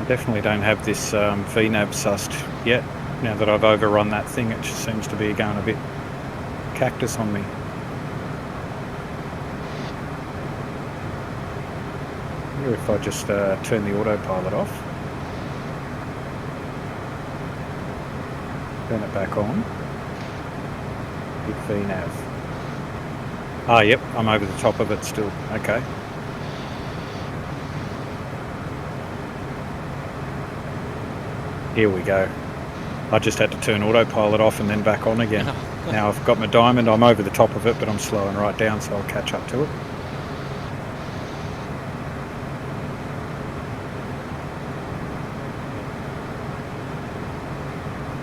Speaker 1: Definitely don't have this VNAV sussed yet. Now that I've overrun that thing, it just seems to be going a bit cactus on me. Here, if I just turn the autopilot off, turn it back on, big VNAV. Ah, yep, I'm over the top of it still. Okay. Here we go. I just had to turn autopilot off and then back on again. Now I've got my diamond, I'm over the top of it, but I'm slowing right down, so I'll catch up to it.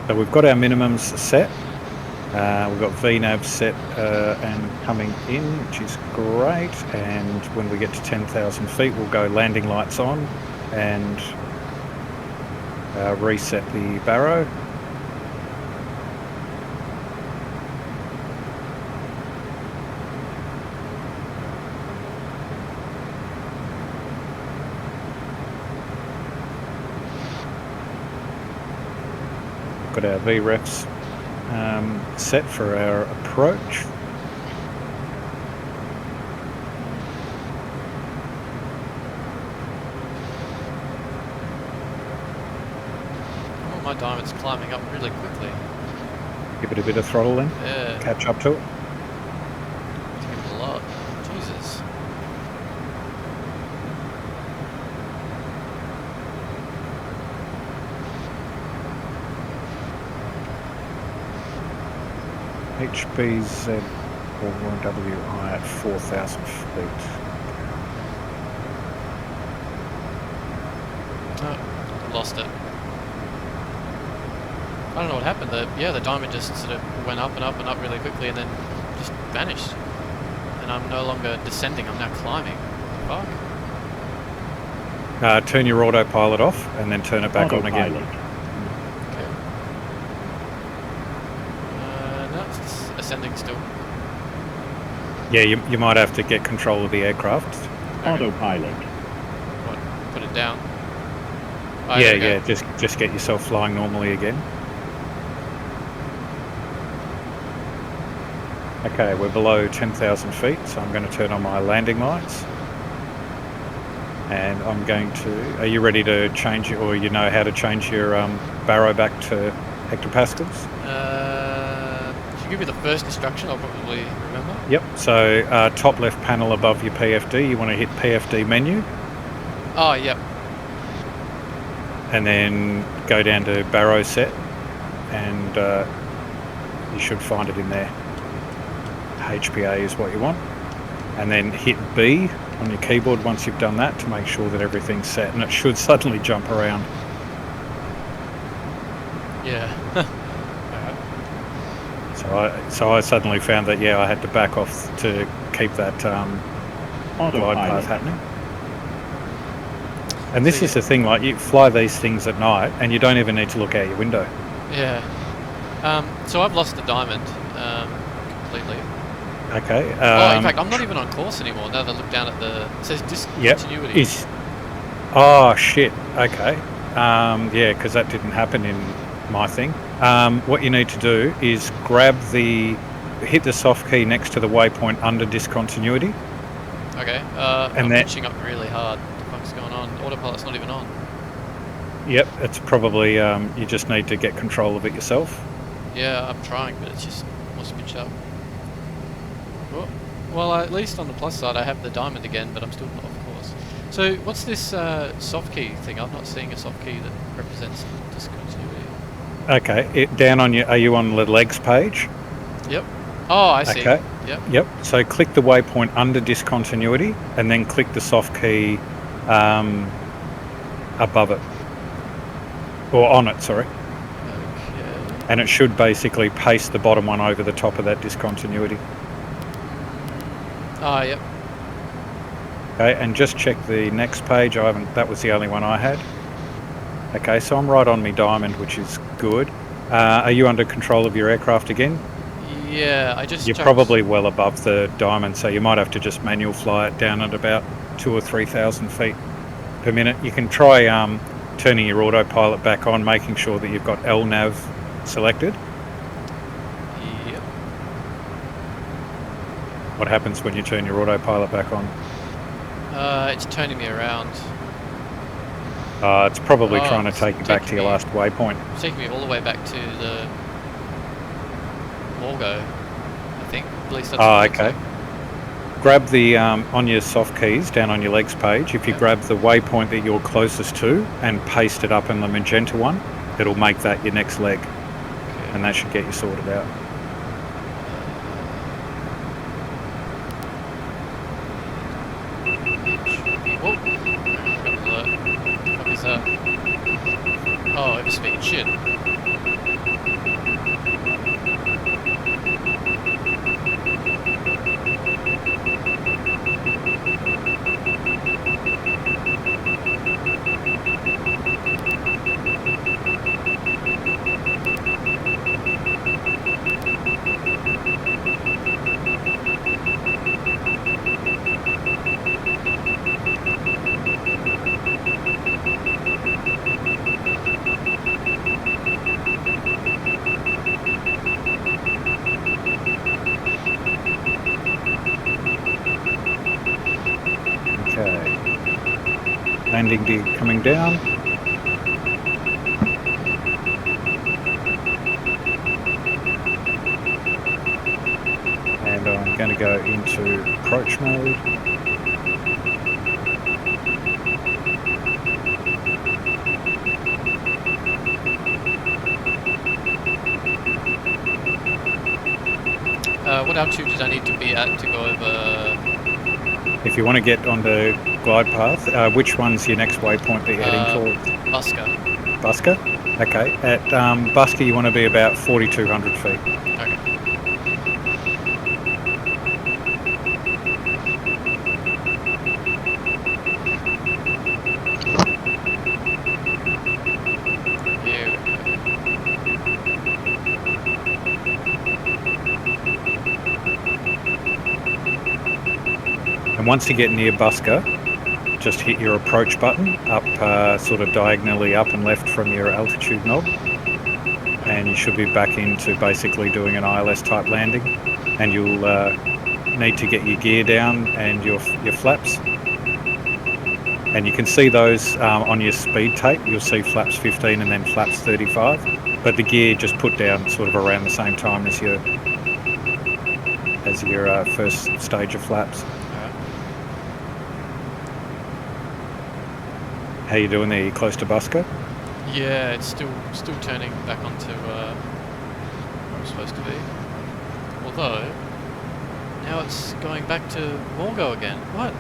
Speaker 1: So we've got our minimums set. We've got VNAV set and coming in, which is great. And when we get to 10,000 feet, we'll go landing lights on and reset the barrow. Got our VREFs set for our approach.
Speaker 2: My diamond's climbing up really quickly.
Speaker 1: Give it a bit of throttle then.
Speaker 2: Yeah.
Speaker 1: Catch up to it.
Speaker 2: Give it a lot. Jesus.
Speaker 1: HBZ or WI at 4,000 feet.
Speaker 2: Oh, lost it. I don't know what happened. The diamond just sort of went up and up and up really quickly and then just vanished. And I'm no longer descending, I'm now climbing. Fuck.
Speaker 1: Turn your autopilot off and then turn it back on again.
Speaker 2: Okay. No, it's ascending still.
Speaker 1: Yeah, you might have to get control of the aircraft.
Speaker 5: Autopilot.
Speaker 2: What? Put it down? Oh,
Speaker 1: Yeah,
Speaker 2: okay.
Speaker 1: yeah, just get yourself flying normally again. Okay, we're below 10,000 feet, so I'm going to turn on my landing lights. And I'm going to... Are you ready to change it, or you know how to change your barrow back to hectopascals?
Speaker 2: If you give me the first instruction, I'll probably remember.
Speaker 1: Yep, so top left panel above your PFD, you want to hit PFD menu.
Speaker 2: Oh, yep.
Speaker 1: And then go down to barrow set, and you should find it in there. HPA is what you want. And then hit B on your keyboard once you've done that to make sure that everything's set, and it should suddenly jump around.
Speaker 2: Yeah.
Speaker 1: So I suddenly found that, yeah, I had to back off to keep that glide path happening. And this is the thing, like, you fly these things at night and you don't even need to look out your window.
Speaker 2: Yeah. So I've lost the diamond completely.
Speaker 1: Okay.
Speaker 2: In fact, I'm not even on course anymore now that I look down at the... It says discontinuity.
Speaker 1: Oh, shit. Okay. Yeah, because that didn't happen in my thing. What you need to do is hit the soft key next to the waypoint under discontinuity.
Speaker 2: Okay,
Speaker 1: And
Speaker 2: I'm
Speaker 1: that-
Speaker 2: pitching up really hard. What the fuck's going on? Autopilot's not even on.
Speaker 1: Yep, it's probably, you just need to get control of it yourself.
Speaker 2: Yeah, I'm trying, but it's just wants to pitch up. Well, at least on the plus side, I have the diamond again, but I'm still not off course. So, what's this soft key thing? I'm not seeing a soft key that represents discontinuity.
Speaker 1: Okay, down on are you on the legs page?
Speaker 2: Yep. Oh, I see.
Speaker 1: Okay.
Speaker 2: Yep.
Speaker 1: Yep, so click the waypoint under discontinuity and then click the soft key above it. Or on it, sorry.
Speaker 2: Okay.
Speaker 1: And it should basically paste the bottom one over the top of that discontinuity.
Speaker 2: Ah, yep.
Speaker 1: Okay, and just check the next page. That was the only one I had. Okay, so I'm right on me diamond, which is good. Are you under control of your aircraft again?
Speaker 2: Yeah, I just
Speaker 1: You're
Speaker 2: chucked-
Speaker 1: probably well above the diamond, so you might have to just manual fly it down at about 2,000 or 3,000 feet per minute. You can try turning your autopilot back on, making sure that you've got LNAV selected.
Speaker 2: Yep.
Speaker 1: What happens when you turn your autopilot back on?
Speaker 2: It's turning me around.
Speaker 1: It's probably
Speaker 2: Oh,
Speaker 1: trying to
Speaker 2: it's
Speaker 1: take you back to
Speaker 2: taking
Speaker 1: your
Speaker 2: me-
Speaker 1: last waypoint.
Speaker 2: It's taking me all the way back to the Morgo, I think. At least that's what it looks
Speaker 1: Okay.
Speaker 2: like.
Speaker 1: Grab the, on your soft keys, down on your legs page, if you
Speaker 2: Yep.
Speaker 1: grab the waypoint that you're closest to and paste it up in the magenta one, it'll make that your next leg,
Speaker 2: Okay.
Speaker 1: and that should get you sorted out.
Speaker 2: Whoa. Got an alert. What is that? Oh, it was speed. Shit.
Speaker 1: Okay. Landing gear coming down. And I'm going to go into approach mode.
Speaker 2: What altitude did I need to be at to go over?
Speaker 1: If you want to get on the glide path, which one's your next waypoint that you're heading towards?
Speaker 2: Busker.
Speaker 1: Busker? Okay. At Busker, you want to be about 4,200 feet.
Speaker 2: Okay. Here we go.
Speaker 1: And once you get near Busker, just hit your approach button up, sort of diagonally up and left from your altitude knob, and you should be back into basically doing an ILS type landing. And you'll need to get your gear down and your flaps. And you can see those on your speed tape. You'll see flaps 15 and then flaps 35. But the gear just put down sort of around the same time as your first stage of flaps. How you doing there? You close to Busker?
Speaker 2: Yeah, it's still turning back onto where I'm supposed to be. Although now it's going back to Morgo again. What?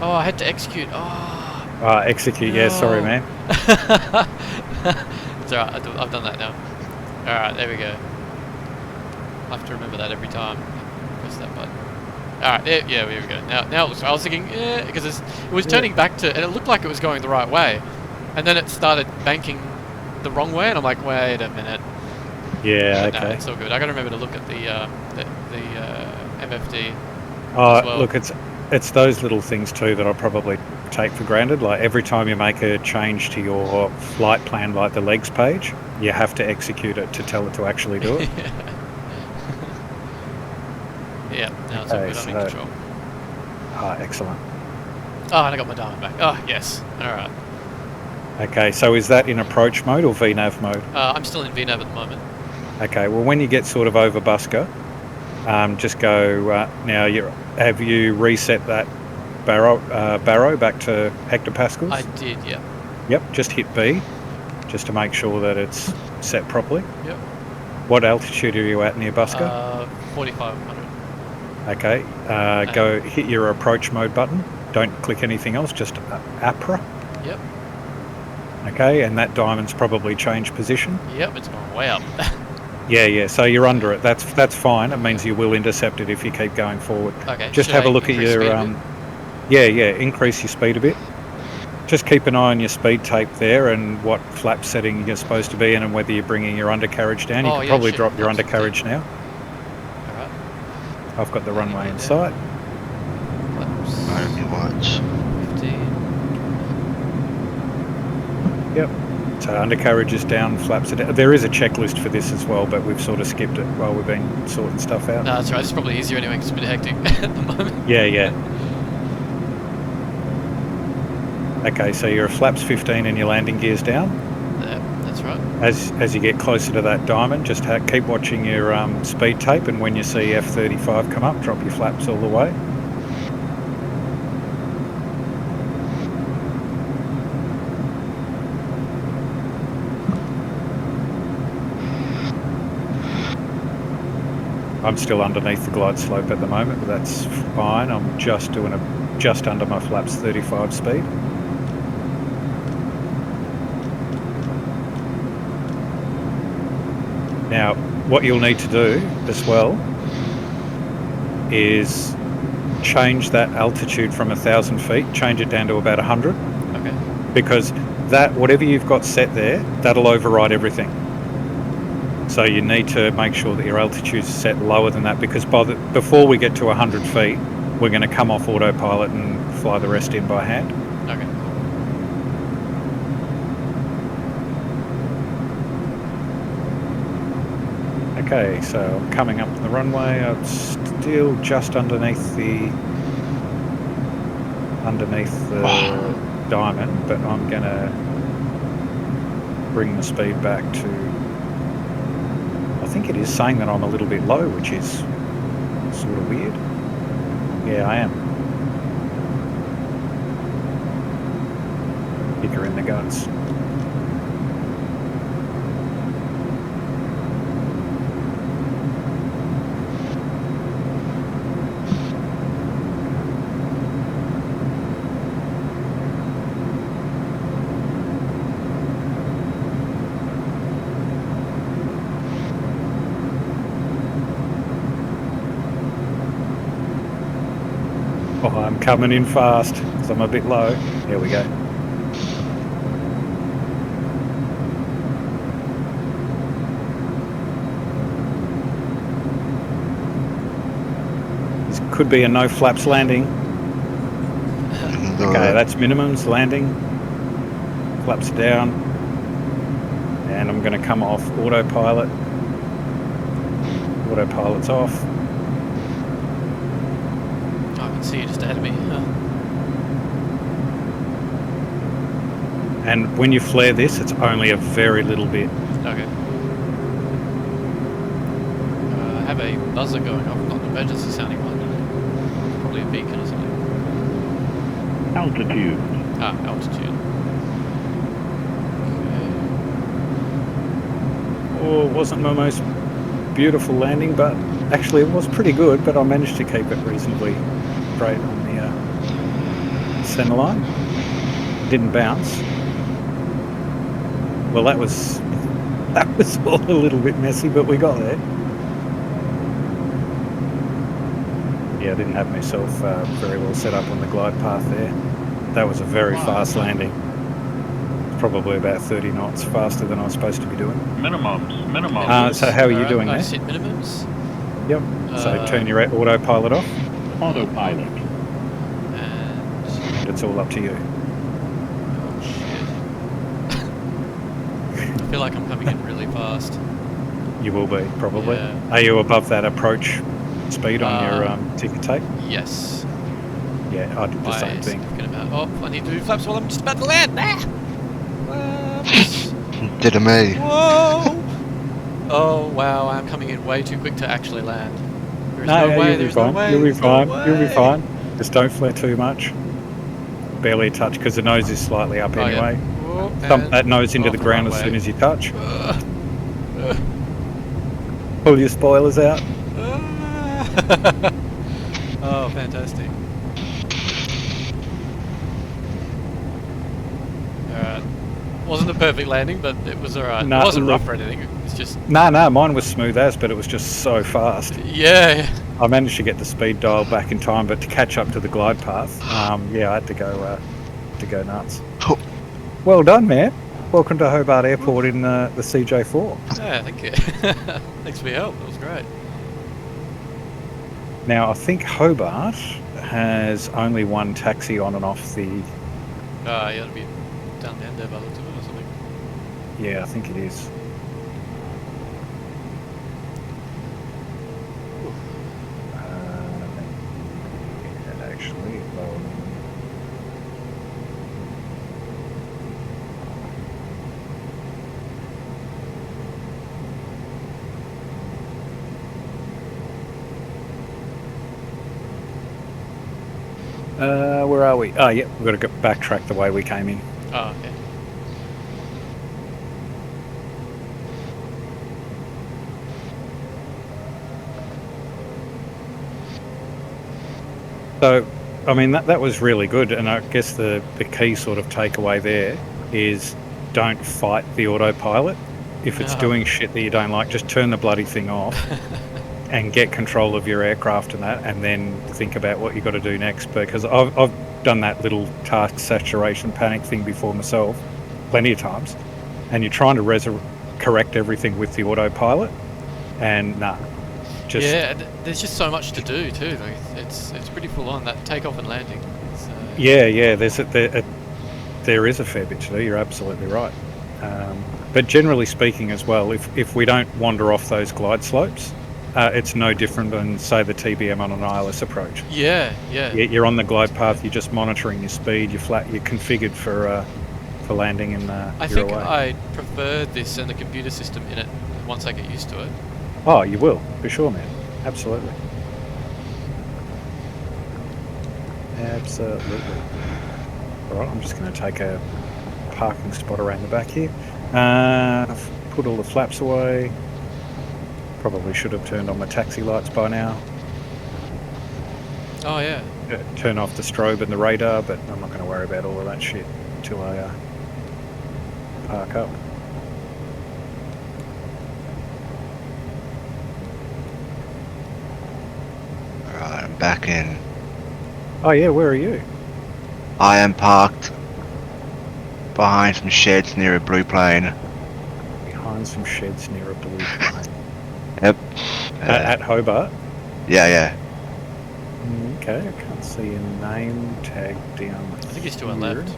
Speaker 2: Oh, I had to execute. Oh.
Speaker 1: Execute. Yeah, sorry,
Speaker 2: No.
Speaker 1: man.
Speaker 2: It's alright. I've done that now. All right, there we go. I have to remember that every time. Press that button. Alright, yeah, here we go. Now it looks, I was thinking, yeah, because it was turning back to, and it looked like it was going the right way. And then it started banking the wrong way, and I'm like, wait a minute.
Speaker 1: Yeah,
Speaker 2: No,
Speaker 1: okay.
Speaker 2: it's all good. I gotta remember to look at the MFD.
Speaker 1: Oh,
Speaker 2: as well.
Speaker 1: look, it's those little things too that I'll probably take for granted. Like every time you make a change to your flight plan, like the legs page, you have to execute it to tell it to actually do it.
Speaker 2: Yeah, now it's all good. I'm in control.
Speaker 1: Ah, excellent.
Speaker 2: Oh, and I got my diamond back. Oh, yes. Alright.
Speaker 1: Okay, so is that in approach mode or VNAV mode?
Speaker 2: I'm still in VNAV at the moment.
Speaker 1: Okay, well when you get sort of over Busker, just go, now have you reset that barrow back to hectopascals?
Speaker 2: I did, yeah.
Speaker 1: Yep, just hit B, just to make sure that it's set properly.
Speaker 2: Yep.
Speaker 1: What altitude are you at near Busker?
Speaker 2: 4,500.
Speaker 1: Okay, go hit your approach mode button. Don't click anything else, just APRA.
Speaker 2: Yep.
Speaker 1: Okay, and that diamond's probably changed position.
Speaker 2: Yep, it's gone way up.
Speaker 1: Yeah, so you're under it. That's fine. It means you will intercept it if you keep going forward.
Speaker 2: Okay.
Speaker 1: Just have a look at your increase your speed a bit. Just keep an eye on your speed tape there and what flap setting you're supposed to be in and whether you're bringing your undercarriage down. You can probably drop your undercarriage now.
Speaker 2: Alright.
Speaker 1: I've got the runway in sight.
Speaker 4: Only once.
Speaker 2: 15.
Speaker 1: Yep. So undercarriage is down, flaps are down. There is a checklist for this as well, but we've sort of skipped it while we've been sorting stuff out.
Speaker 2: No, that's right. It's probably easier anyway because it's a bit hectic at the moment.
Speaker 1: Yeah. Okay, so you're at flaps 15 and your landing gear's down.
Speaker 2: Yeah, that's right.
Speaker 1: As you get closer to that diamond, just keep watching your speed tape, and when you see F35 come up, drop your flaps all the way. I'm still underneath the glide slope at the moment, but that's fine. I'm just doing just under my flaps 35 speed. Now, what you'll need to do as well is change that altitude from 1,000 feet, change it down to about 100.
Speaker 2: Okay.
Speaker 1: Because that, whatever you've got set there, that'll override everything. So you need to make sure that your altitude's set lower than that, because before we get to 100 feet, we're going to come off autopilot and fly the rest in by hand.
Speaker 2: Okay.
Speaker 1: Okay, so I'm coming up the runway. I'm still just underneath the diamond, but I'm going to bring the speed back to... I think it is saying that I'm a little bit low, which is sort of weird. Yeah, I am. Kicker in the guts. Oh, I'm coming in fast because I'm a bit low. Here we go. This could be a no flaps landing. Okay, that's minimums, landing. Flaps down. And I'm going to come off autopilot. Autopilot's off.
Speaker 2: See you just ahead of me.
Speaker 1: And when you flare this, it's only a very little bit.
Speaker 2: Okay. I have a buzzer going off, not an emergency sounding one. Probably a beacon or something.
Speaker 5: Altitude.
Speaker 2: Altitude. Okay.
Speaker 1: Oh, it wasn't my most beautiful landing, but actually it was pretty good, but I managed to keep it reasonably straight on the center line. Didn't bounce. Well, that was all a little bit messy, but we got there. Yeah, I didn't have myself very well set up on the glide path there. That was a very fast landing. Probably about 30 knots faster than I was supposed to be doing.
Speaker 5: Minimums.
Speaker 1: So how are you doing there?
Speaker 2: Just hit minimums.
Speaker 1: Yep. So turn your autopilot off.
Speaker 5: Autopilot.
Speaker 1: but it's all up to you.
Speaker 2: Oh shit. I feel like I'm coming in really fast.
Speaker 1: You will be, probably.
Speaker 2: Yeah.
Speaker 1: Are you above that approach speed on your ticket tape?
Speaker 2: Yes.
Speaker 1: Yeah, I did the same thing.
Speaker 2: Oh, I need to do flaps while I'm just about to land. Flaps.
Speaker 4: Did it me.
Speaker 2: Whoa! Oh wow, I'm coming in way too quick to actually land. There is
Speaker 1: No,
Speaker 2: no way,
Speaker 1: you'll be
Speaker 2: there's no
Speaker 1: fine.
Speaker 2: way.
Speaker 1: You'll be
Speaker 2: there's no
Speaker 1: fine.
Speaker 2: way.
Speaker 1: You'll be fine. Just don't flare too much. Barely a touch because the nose is slightly up
Speaker 2: Oh,
Speaker 1: anyway.
Speaker 2: yeah. Whoa,
Speaker 1: Dump
Speaker 2: and
Speaker 1: that nose into
Speaker 2: off
Speaker 1: the
Speaker 2: the
Speaker 1: ground as
Speaker 2: runway.
Speaker 1: soon as you touch. Pull your spoilers out.
Speaker 2: Oh, fantastic. Alright. Wasn't a perfect landing, but it was alright.
Speaker 1: No,
Speaker 2: It wasn't
Speaker 1: look-
Speaker 2: rough or anything. It's just...
Speaker 1: No, mine was smooth as, but it was just so fast.
Speaker 2: Yeah.
Speaker 1: I managed to get the speed dial back in time, but to catch up to the glide path, yeah, I had to go nuts. Well done, man. Welcome to Hobart Airport in the CJ4.
Speaker 2: Yeah, thank you. Thanks for your help. That was great.
Speaker 1: Now, I think Hobart has only one taxi on and off the...
Speaker 2: You ought to be down the end there by the looks of it or something.
Speaker 1: Yeah, I think it is. And actually, where are we? Oh, yeah, we've got to go backtrack the way we came in.
Speaker 2: Oh, okay.
Speaker 1: So, I mean, that was really good, and I guess the key sort of takeaway there is don't fight the autopilot. If it's
Speaker 2: No.
Speaker 1: doing shit that you don't like, just turn the bloody thing off and get control of your aircraft and that, and then think about what you've got to do next. Because I've done that little task saturation panic thing before myself plenty of times, and you're trying to correct everything with the autopilot, and nah. Just,
Speaker 2: yeah, there's just so much to do too. Like, it's pretty full on, that takeoff and landing. It's,
Speaker 1: yeah. There is a fair bit to do. You're absolutely right. But generally speaking, as well, if we don't wander off those glide slopes, it's no different than, say, the TBM on an ILS approach.
Speaker 2: yeah.
Speaker 1: You're on the glide path. You're just monitoring your speed. You're configured for landing, and
Speaker 2: I
Speaker 1: you're
Speaker 2: think
Speaker 1: away.
Speaker 2: I prefer this and the computer system in it once I get used to it.
Speaker 1: Oh, you will, for sure, man. Absolutely. Absolutely. All right, I'm just going to take a parking spot around the back here. I've put all the flaps away. Probably should have turned on my taxi lights by now.
Speaker 2: Oh yeah.
Speaker 1: Turn off the strobe and the radar, but I'm not going to worry about all of that shit until I park up.
Speaker 4: Alright, I'm back in.
Speaker 1: Oh yeah, where are you?
Speaker 4: I am parked behind some sheds near a blue plane.
Speaker 1: Behind some sheds near a blue plane.
Speaker 4: Yep.
Speaker 1: At Hobart?
Speaker 4: Yeah.
Speaker 1: Okay, I can't see a name tag down.
Speaker 2: I think he's to our left.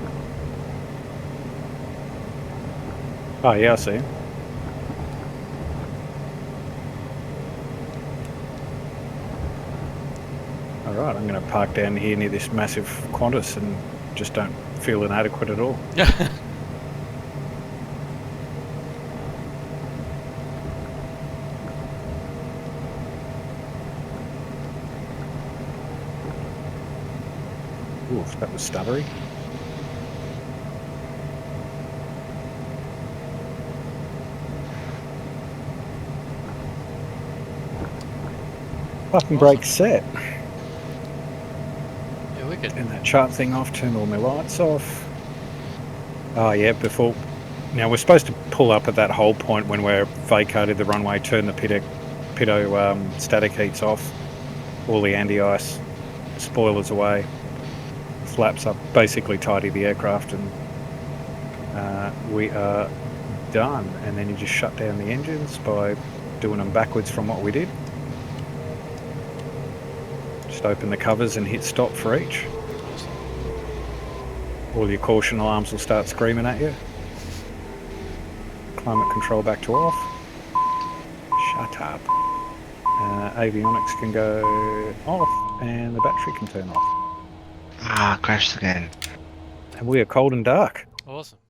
Speaker 1: Oh yeah, I see him. Alright, I'm going to park down here near this massive Qantas and just don't feel inadequate at all. Oof, that was stuttery. Parking brake set.
Speaker 2: Yeah, wicked.
Speaker 1: Turn that chart thing off, turn all my lights off. Oh yeah, before... Now we're supposed to pull up at that whole point when we're vacated the runway, turn the pitot static heats off, all the anti-ice spoilers away, flaps up, basically tidy the aircraft, and we are done. And then you just shut down the engines by doing them backwards from what we did. Just open the covers and hit stop for each. All your caution alarms will start screaming at you. Climate control back to off. Shut up. Avionics can go off, and the battery can turn off.
Speaker 4: Ah, crashed again.
Speaker 1: And we are cold and dark.
Speaker 2: Awesome.